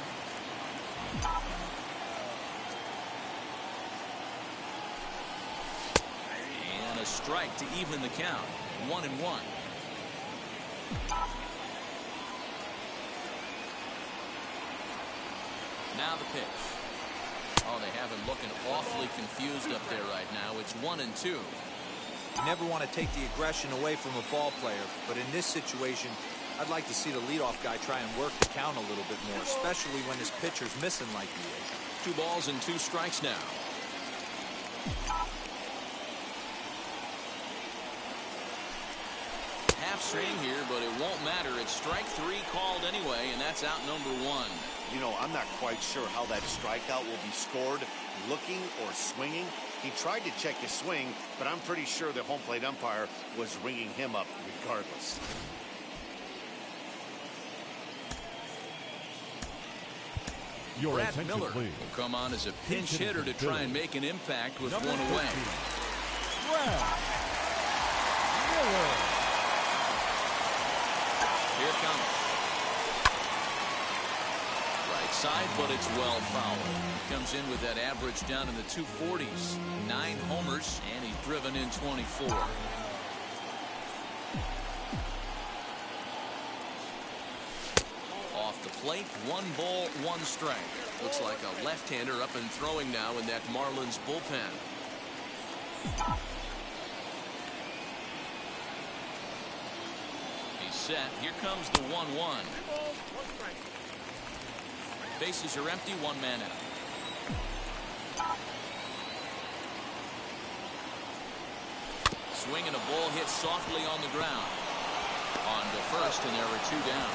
And a strike to even the count. 1-1. Now the pitch. Oh, they have him looking awfully confused up there right now. It's 1-2. You never want to take the aggression away from a ball player, but in this situation, I'd like to see the leadoff guy try and work the count a little bit more, especially when his pitcher's missing like he is. 2 balls and 2 strikes now. Half swing here, but it won't matter. It's strike 3 called anyway, and that's out number 1. You know, I'm not quite sure how that strikeout will be scored, looking or swinging. He tried to check his swing, but I'm pretty sure the home plate umpire was ringing him up regardless. Brad Miller will come on as a pinch hitter to try and make an impact with 1 away. Brad Miller. Here comes. Right side, but it's well fouled. Comes in with that average down in the 240s. 9 homers, and he's driven in 24. Off the plate, 1 ball, 1 strike. Looks like a left-hander up and throwing now in that Marlins bullpen. He's set. Here comes the 1-1. Bases are empty, 1 man out. Swing and a ball hit softly on the ground. On to first, and there are 2 down.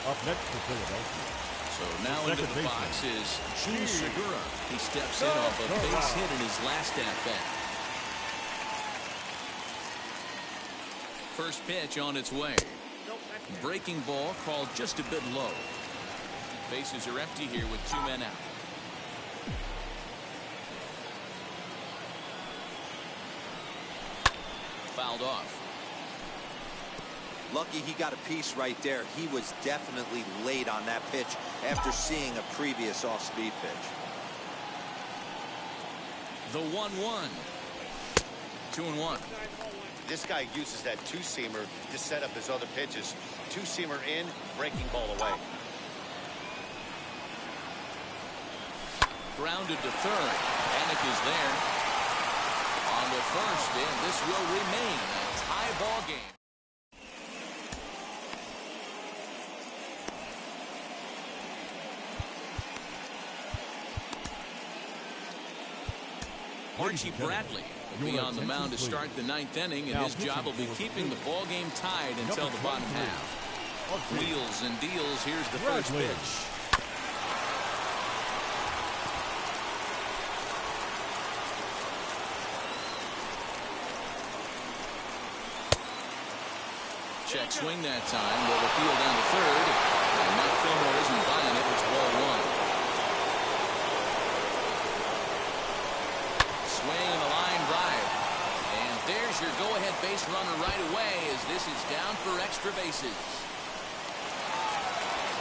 Up next for Philadelphia. So now into the box is Jun Segura. He steps in off a base hit in his last at-bat. First pitch on its way. Breaking ball called just a bit low. Bases are empty here with 2 men out. Fouled off. Lucky he got a piece right there. He was definitely late on that pitch after seeing a previous off-speed pitch. The 1-1. 2-1. This guy uses that two-seamer to set up his other pitches. Two-seamer in, breaking ball away. Grounded to third. Panic is there. On to first, and this will remain a tie ball game. Archie Bradley will be on the mound to start the 9th inning, and his job will be keeping the ball game tied until the bottom half. Wheels and deals. Here's the first pitch. Check swing that time. Will appeal down to third. And Mike Fillmore isn't buying it. It's ball 1. Swing and a line drive. And there's your go-ahead base runner right away as this is down for extra bases.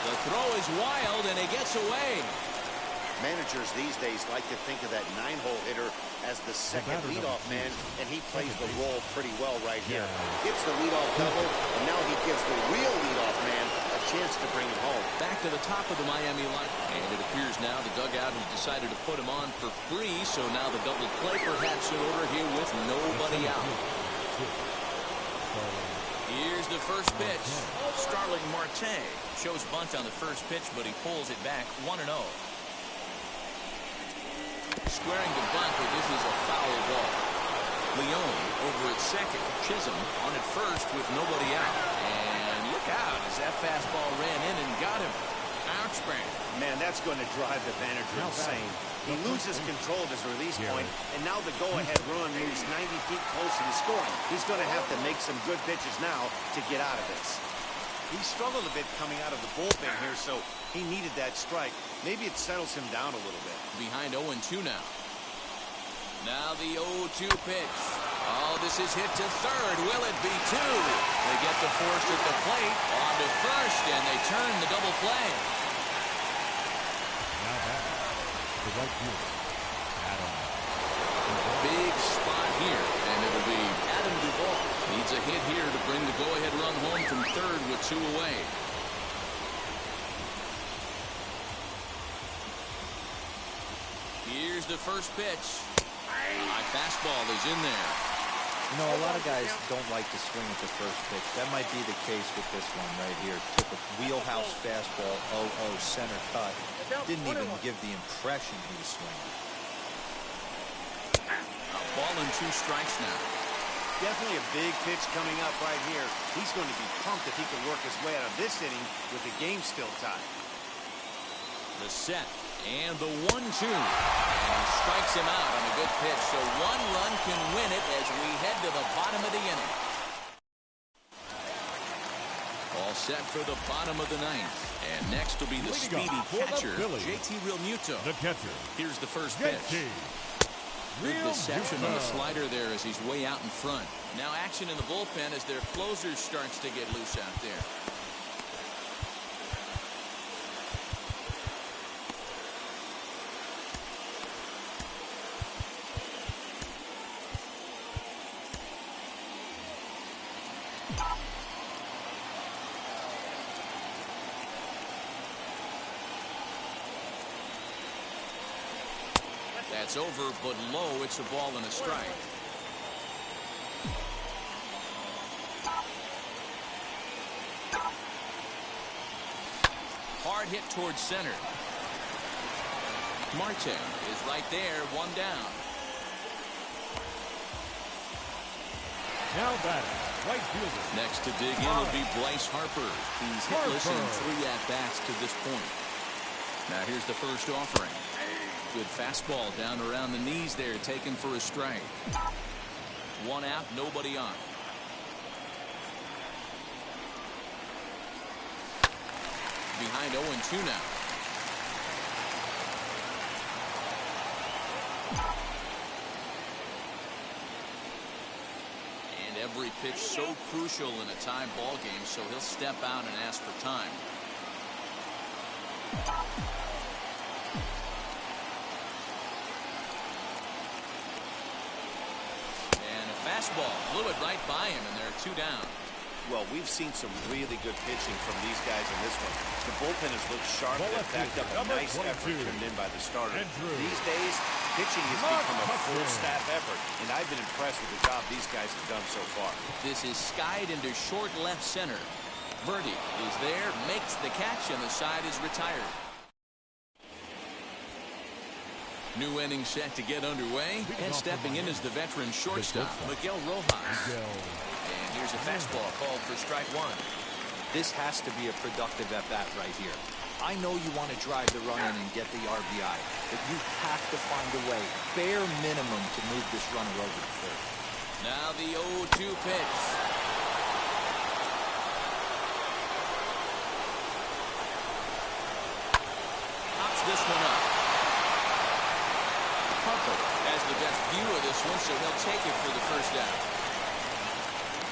The throw is wild and it gets away. Managers these days like to think of that 9-hole hitter as the second leadoff man, and he plays the role pretty well right here. Gets the leadoff double, and now he gives the real leadoff man a chance to bring him home. Back to the top of the Miami line, and it appears now the dugout has decided to put him on for free, so now the double play perhaps in order here with nobody out. Here's the first pitch. Starling Marte shows bunt on the first pitch, but he pulls it back 1-0. Squaring the bunt, but this is a foul ball. Leone over at second. Chisholm on at first with nobody out. And look out as that fastball ran in and got him. Ouch, man. Man, that's going to drive the manager insane. He loses control of his release point, and now the go-ahead run moves 90 feet closer to scoring. He's going to have to make some good pitches now to get out of this. He struggled a bit coming out of the bullpen here, so he needed that strike. Maybe it settles him down a little bit. Behind 0-2 now. Now the 0-2 pitch. Oh, this is hit to third. Will it be 2? They get the force at the plate. On to first, and they turn the double play. Now back to right field. Adam. Big spot here, and it'll be Adam Duvall. Needs a hit here to bring the go-ahead run home from third with 2 away. Here's the first pitch. High fastball is in there. You know, a lot of guys don't like to swing at the first pitch. That might be the case with this one right here. Took a wheelhouse fastball, 0-0 center cut. Didn't even give the impression he was swinging. A ball and 2 strikes now. Definitely a big pitch coming up right here. He's going to be pumped if he can work his way out of this inning with the game still tied. The set and the 1-2. And he strikes him out on a good pitch. So 1 run can win it as we head to the bottom of the inning. All set for the bottom of the 9th. And next will be the speedy catcher, JT Realmuto. The catcher. Here's the first pitch. Good deception on the slider there as he's way out in front. Now action in the bullpen as their closer starts to get loose out there. That's over, but low. It's a ball and a strike. Hard hit towards center. Marte is right there, 1 down. Now batting, right fielder. Next to dig in will be Bryce Harper. He's hitless in 3 at-bats to this point. Now here's the first offering. Good fastball down around the knees there, taken for a strike. One out, nobody on. Behind 0-2 now. And every pitch so crucial in a tie ball game, so he'll step out and ask for time. And a fastball blew it right by him, and there are 2 down. Well, we've seen some really good pitching from these guys in this one. The bullpen has looked sharp and backed up a nice effort turned in by the starter. These days, pitching has become a full staff effort, and I've been impressed with the job these guys have done so far. This is skied into short left center. Verdi is there, makes the catch, and the side is retired. New inning set to get underway, and stepping in is the veteran shortstop, Miguel Rojas. And here's a fastball called for strike 1. This has to be a productive at-bat right here. I know you want to drive the run in and get the RBI, but you have to find a way, bare minimum, to move this runner over to third. Now the 0-2 pitch. Pops this one up. Harper has the best view of this one, so he'll take it for the first out.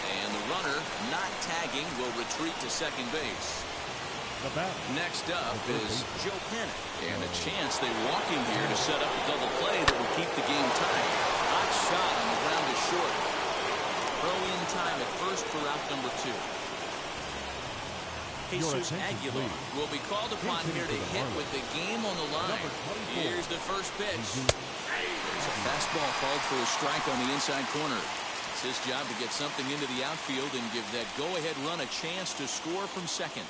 And the runner, not tagging, will retreat to second base. Next up is Joe Panic. And a chance they walk him here to set up a double play that will keep the game tied. Hot shot on the ground is short. Throw in time at first for out number 2. Jesus Aguilar will be called upon here to hit with the game on the line. Here's the first pitch. There's a fastball called for a strike on the inside corner. It's his job to get something into the outfield and give that go-ahead run a chance to score from second.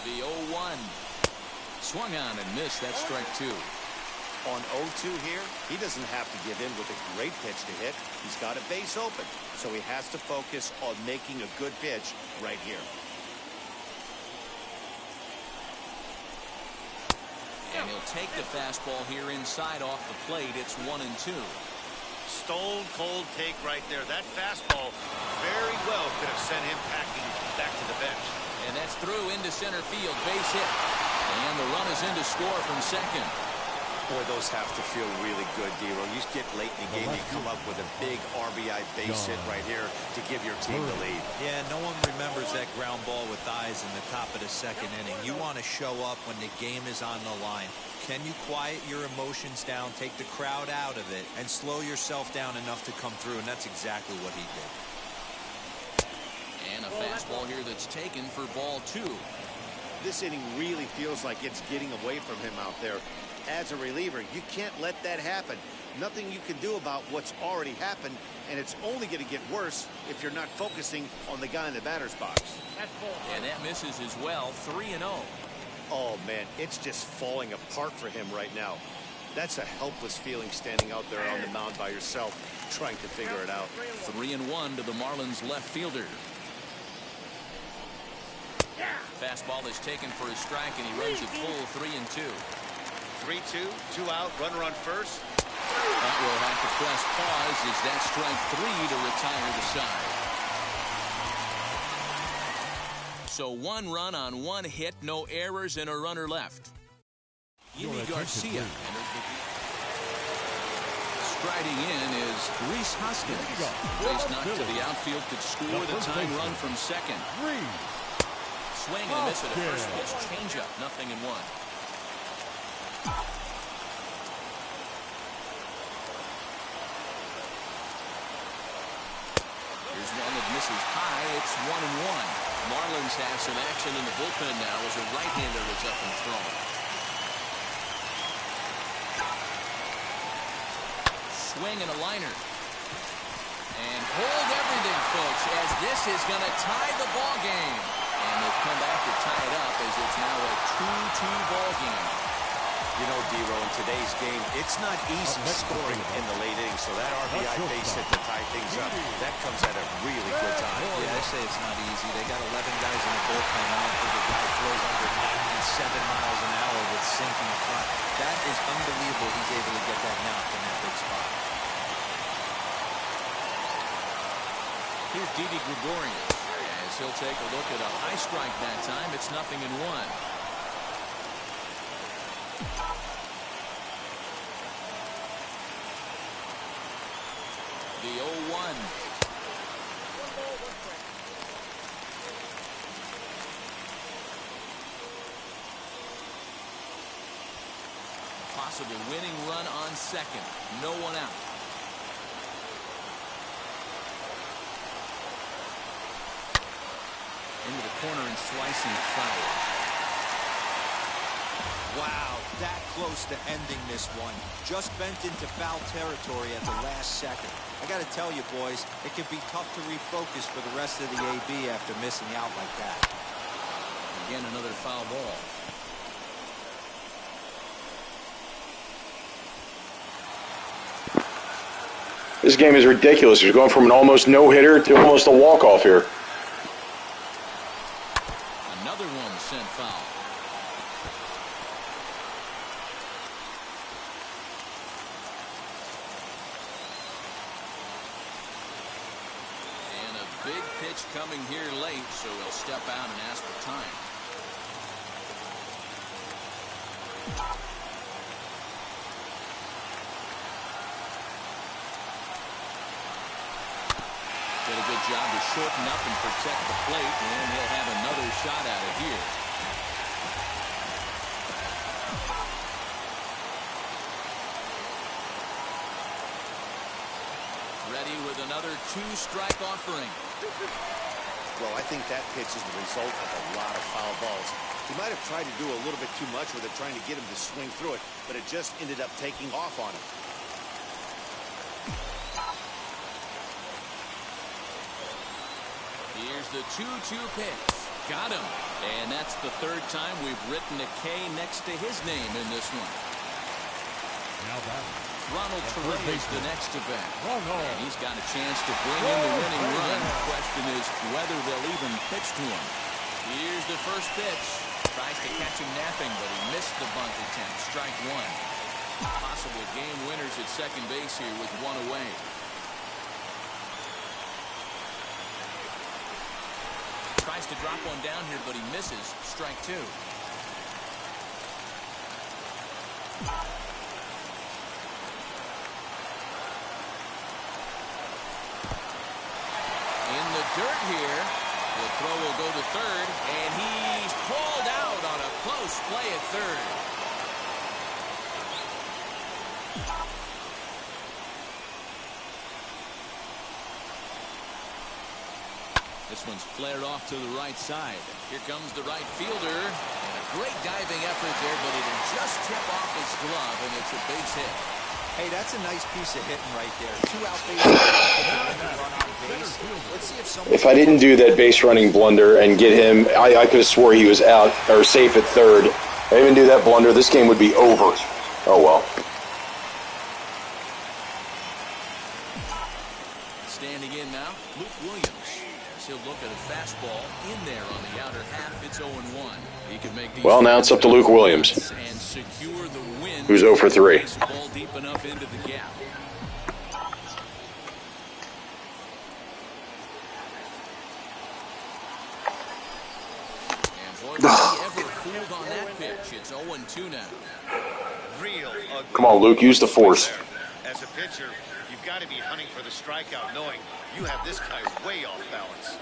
The 0-1. Swung on and missed. That's strike 2. On 0-2 here, he doesn't have to give in with a great pitch to hit. He's got a base open, so he has to focus on making a good pitch right here. And he'll take the fastball here inside off the plate. It's 1-2. Stone cold take right there. That fastball very well could have sent him packing back to the bench. And that's through into center field. Base hit. And the run is in to score from second. Boy, those have to feel really good, D-Roll. You get late in the game, you come up with a big RBI base hit right here to give your team the lead. Yeah, no one remembers that ground ball with eyes in the top of the second inning. You want to show up when the game is on the line. Can you quiet your emotions down, take the crowd out of it, and slow yourself down enough to come through? And that's exactly what he did. And a fastball here that's taken for ball 2. This inning really feels like it's getting away from him out there. As a reliever, you can't let that happen. Nothing you can do about what's already happened, and it's only going to get worse if you're not focusing on the guy in the batter's box. And that misses as well. 3-0. Oh, man, it's just falling apart for him right now. That's a helpless feeling standing out there on the mound by yourself, trying to figure it out. 3-1 to the Marlins left fielder. Fastball is taken for a strike, and he runs it full 3-2. 3-2, 2 out, runner on first. That will have to press pause as that strike 3 to retire the side. So 1 run on 1 hit, no errors, and a runner left. Yimi Garcia. Striding in is Rhys Hoskins. Base knock to the outfield could score the tying run from second. Swing and a miss at a first pitch changeup, 0-1. Here's one that misses high. It's 1-1. Marlins have some action in the bullpen now as a right-hander is up and thrown. Swing and a liner. And hold everything, folks, as this is going to tie the ball game. And they've come back to tie it up as it's now a 2-2 ball game. You know, D-Row, in today's game, it's not easy scoring in the late innings, so that RBI base hit to tie things up, that comes at a really good time. Yeah, I say it's not easy. They got 11 guys in the bullpen now for the guy throws under 97 miles an hour with sinking front. That is unbelievable he's able to get that knocked in that big spot. Here's Didi Gregorius, as he'll take a look at a high strike that time. It's 0-1. The 0-1. Possible winning run on second. No one out. Into the corner and slicing foul. Wow, that close to ending this one. Just bent into foul territory at the last second. I got to tell you, boys, it can be tough to refocus for the rest of the AB after missing out like that. Again, another foul ball. This game is ridiculous. He's going from an almost no-hitter to almost a walk-off here. Another one sent foul. And a big pitch coming here late, so he'll step out and ask for time. Did a good job to shorten up and protect the plate, and he'll have another shot at it here. Ready with another two-strike offering. Well, I think that pitch is the result of a lot of foul balls. He might have tried to do a little bit too much with it, trying to get him to swing through it, but it just ended up taking off on him. Here's the 2-2 pitch. Got him. And that's the third time we've written a K next to his name in this one. Now that Ronald Torrey is the next to bat. And he's got a chance to bring in the winning run. The question is whether they'll even pitch to him. Here's the first pitch. Tries to catch him napping, but he missed the bunt attempt. Strike one. Possible game winners at second base here with one away. Tries to drop one down here, but he misses. Strike two. In the dirt here. The throw will go to third, and he's called out on a close play at third. This one's flared off to the right side. Here comes the right fielder. And a great diving effort there, but it'll just tip off his glove, and it's a base hit. Hey, that's a nice piece of hitting right there. 2 out bases. Run on base. Let's see if someone... If I didn't do that base running blunder and get him, I could have swore he was out or safe at third. If I didn't do that blunder, this game would be over. Oh, well. Standing in now, Luke Williams. He'll look at a fastball in there on the outer half. It's 0-1. He can make these. Well, now it's up to Luke Williams, and secure the win. Who's 0 for 3. Ball deep enough into the gap. And boy, was he ever fooled on that pitch. It's 0-2 now. Real ugly. Come on, Luke, use the force. As a pitcher, you've got to be hunting for the strikeout, knowing you have this guy way off balance.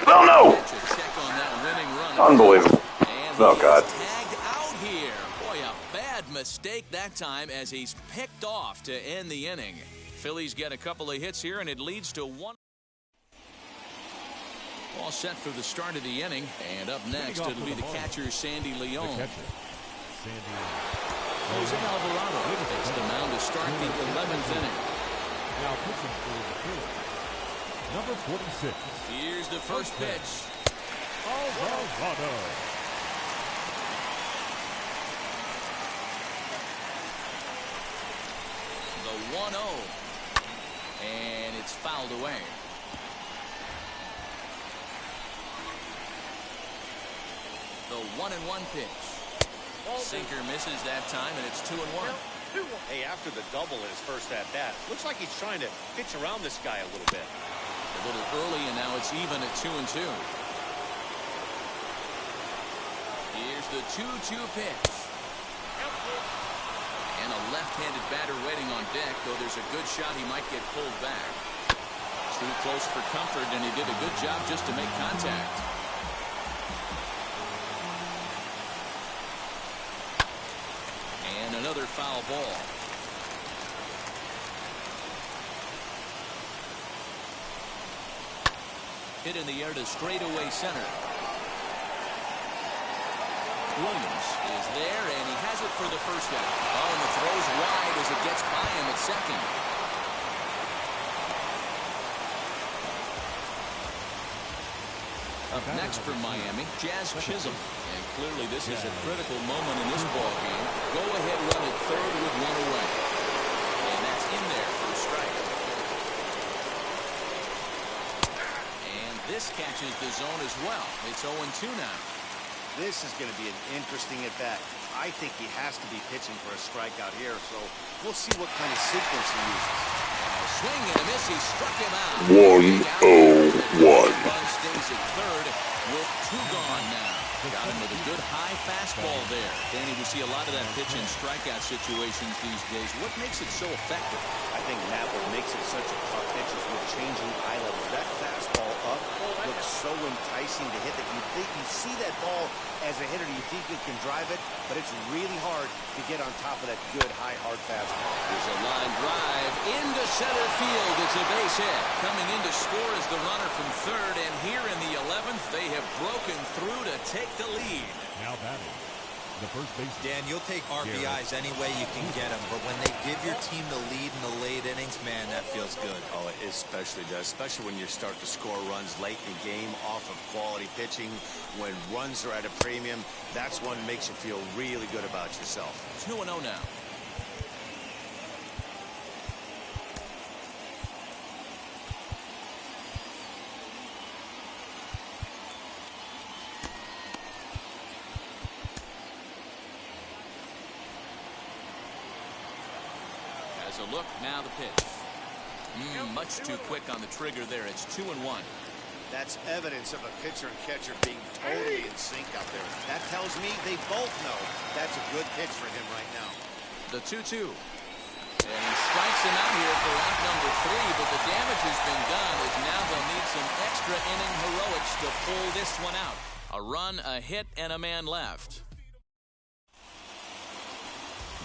Oh, no! Check on that winning run. Unbelievable. Oh, God. Tagged out here. Boy, a bad mistake that time as he's picked off to end the inning. Phillies get a couple of hits here, and it leads to 1. All set for the start of the inning. And up next, it'll be the catcher, Sandy Leon. Jose Alfaro takes the mound to start the 11th inning. Now pitching for the Phillies, number 46. Here's the first pitch. Alvarado. The 1-0. And it's fouled away. The 1-1 pitch. Sinker misses that time, and it's 2-1. Hey, after the double in his first at-bat, looks like he's trying to pitch around this guy a little bit. A little early, and now it's even at 2-2. Here's the 2-2 pitch. And a left-handed batter waiting on deck, though there's a good shot he might get pulled back. Too close for comfort, and he did a good job just to make contact. And another foul ball. Hit in the air to straightaway center. Williams is there, and he has it for the first out. Oh, and the throw's wide as it gets by him at second. Up next for Miami, Jazz Chisholm. And clearly this is a critical moment in this ball game. Go ahead run at third with one away. And that's in there for a strike. And this catches the zone as well. It's 0-2 now. This is going to be an interesting at-bat. I think he has to be pitching for a strikeout here, so we'll see what kind of sequence he uses. Swing and a miss. He struck him out. 1-0-1. Run stays at third with 2 gone now. Got him with a good high fastball there. Danny, we see a lot of that pitch in strikeout situations these days. What makes it so effective? I think, Matt, what makes it such a tough pitch is with changing eye levels. That fastball up looks so enticing to hit that you think you see that ball as a hitter, you think you can drive it, but it's really hard to get on top of that good high hard fastball. There's a line drive into center field. It's a base hit. Coming in to score is the runner from third, and here in the 11th they have broken through to take the lead. Now batting, the first base. Dan, you'll take RBIs any way you can get them, but when they give your team the lead in the late innings, man, that feels good. Oh, it especially does, especially when you start to score runs late in the game off of quality pitching. When runs are at a premium, that's one that makes you feel really good about yourself. 2-0 now. A look, now the pitch. Much too quick on the trigger there. It's 2-1. That's evidence of a pitcher and catcher being totally in sync out there. That tells me they both know that's a good pitch for him right now. The 2-2. And he strikes him out here for out number 3, but the damage has been done as now they'll need some extra inning heroics to pull this one out. A run, a hit, and a man left.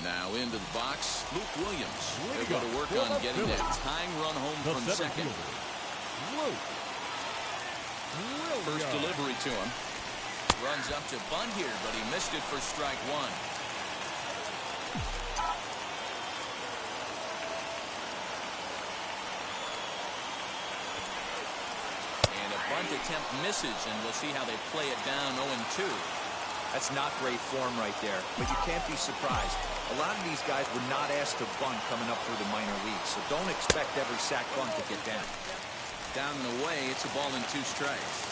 Now into the box, Luke Williams. They'll go to work on getting that tying run home from second. First delivery to him. Runs up to bunt here, but he missed it for strike 1. And a bunt attempt misses, and we'll see how they play it down 0-2. That's not great form right there, but you can't be surprised. A lot of these guys were not asked to bunt coming up through the minor leagues, so don't expect every sack bunt to get down. Down and away, it's a ball and 2 strikes.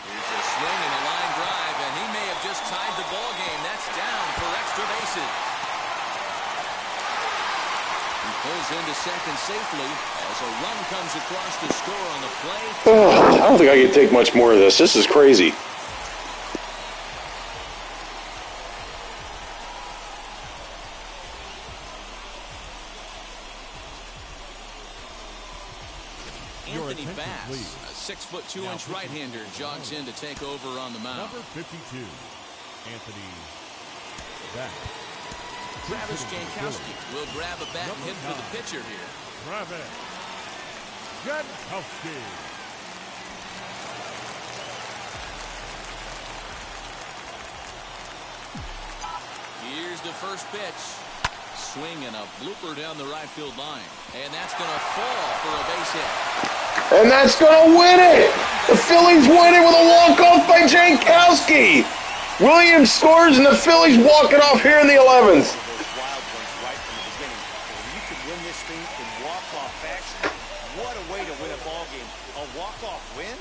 Here's a swing and a line drive, and he may have just tied the ball game. That's down for extra bases. He pulls into second safely as a run comes across to score on the play. I don't think I can take much more of this. This is crazy. Anthony Bass, a 6'2" right-hander, jogs in to take over on the mound. Number 52, Anthony Bass. Travis Jankowski will grab a bat and hit for the pitcher here. Travis Jankowski. Here's the first pitch. Swing and a blooper down the right field line. And that's going to fall for a base hit. And that's going to win it. The Phillies win it with a walk-off by Jankowski. Williams scores, and the Phillies walk it off here in the 11th. Those wild ones right from the beginning. If you could win this thing in walk-off fashion, what a way to win a ball game. A walk-off win?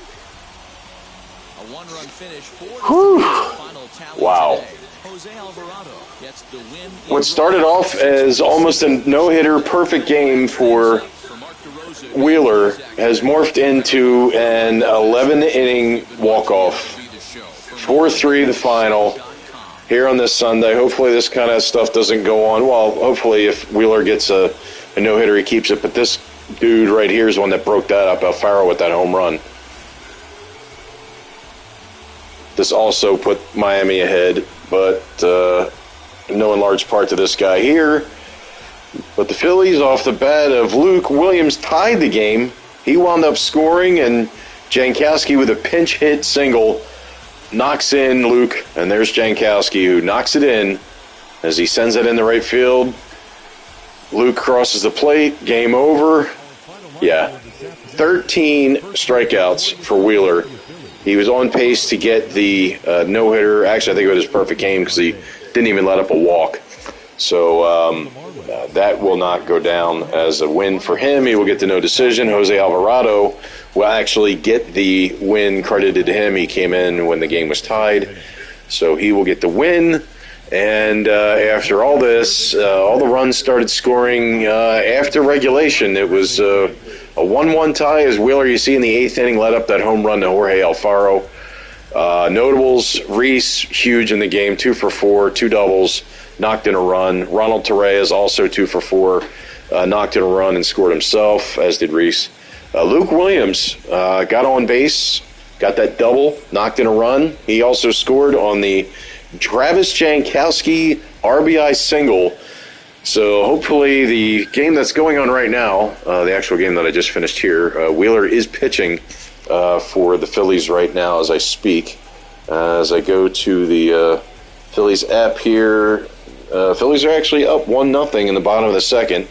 A one-run finish for the final tally wow. today. Jorge Alfaro gets the win. What started off as almost a no-hitter perfect game for Wheeler has morphed into an 11-inning walk-off. 4-3 the final here on this Sunday. Hopefully this kind of stuff doesn't go on. Well, hopefully if Wheeler gets a no-hitter, he keeps it. But this dude right here is the one that broke that up, Alfaro, with that home run. This also put Miami ahead, but no in large part to this guy here. But the Phillies, off the bat of Luke Williams, tied the game. He wound up scoring, and Jankowski with a pinch hit single knocks in Luke, and there's Jankowski who knocks it in as he sends it in the right field. Luke crosses the plate. Game over. Yeah, 13 strikeouts for Wheeler. He was on pace to get the no-hitter. Actually, I think it was his perfect game because he didn't even let up a walk. So that will not go down as a win for him. He will get the no decision. Jose Alvarado will actually get the win credited to him. He came in when the game was tied. So he will get the win. And after all this, all the runs started scoring after regulation. It was a 1-1 tie as Wheeler, you see in the 8th inning, led up that home run to Jorge Alfaro. Notables, Reese, huge in the game, 2 for 4, 2 doubles, knocked in a run. Ronald Torreyes, also 2 for 4, knocked in a run and scored himself, as did Reese. Luke Williams got on base, got that double, knocked in a run. He also scored on the Travis Jankowski RBI single. So hopefully the game that's going on right now, the actual game that I just finished here, Wheeler is pitching for the Phillies right now as I speak. As I go to the Phillies app here, Phillies are actually up 1-0 in the bottom of the second.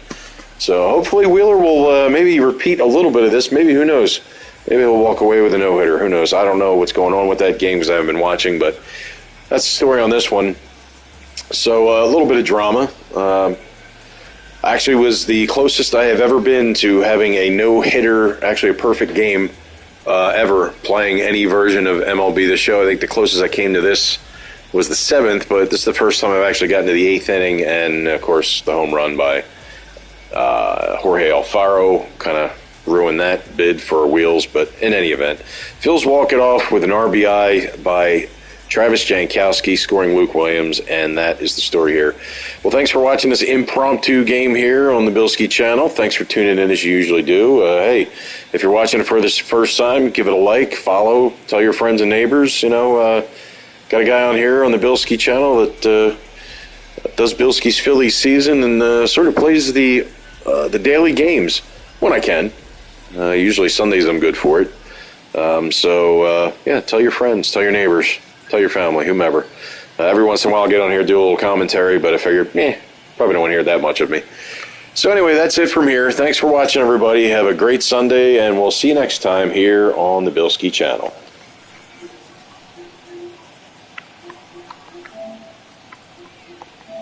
So hopefully Wheeler will maybe repeat a little bit of this. Maybe, who knows? Maybe he'll walk away with a no-hitter. Who knows? I don't know what's going on with that game because I haven't been watching, but that's the story on this one. So a little bit of drama. Actually was the closest I have ever been to having a no-hitter, actually a perfect game ever, playing any version of MLB The Show. I think the closest I came to this was the 7th, but this is the first time I've actually gotten to the 8th inning, and, of course, the home run by Jorge Alfaro kind of ruined that bid for Wheels. But in any event, Phils walk it off with an RBI by Travis Jankowski, scoring Luke Williams, and that is the story here. Well, thanks for watching this impromptu game here on the Bilski channel. Thanks for tuning in as you usually do. Hey, if you're watching it for this first time, give it a like, follow, tell your friends and neighbors. You know, got a guy on here on the Bilski channel that does Bilski's Phillies season and sort of plays the daily games when I can. Usually Sundays I'm good for it. Yeah, tell your friends, tell your neighbors. Tell your family, whomever. Every once in a while I'll get on here, do a little commentary, but I figure, probably don't want to hear that much of me. So anyway, that's it from here. Thanks for watching, everybody. Have a great Sunday, and we'll see you next time here on the Bilski channel.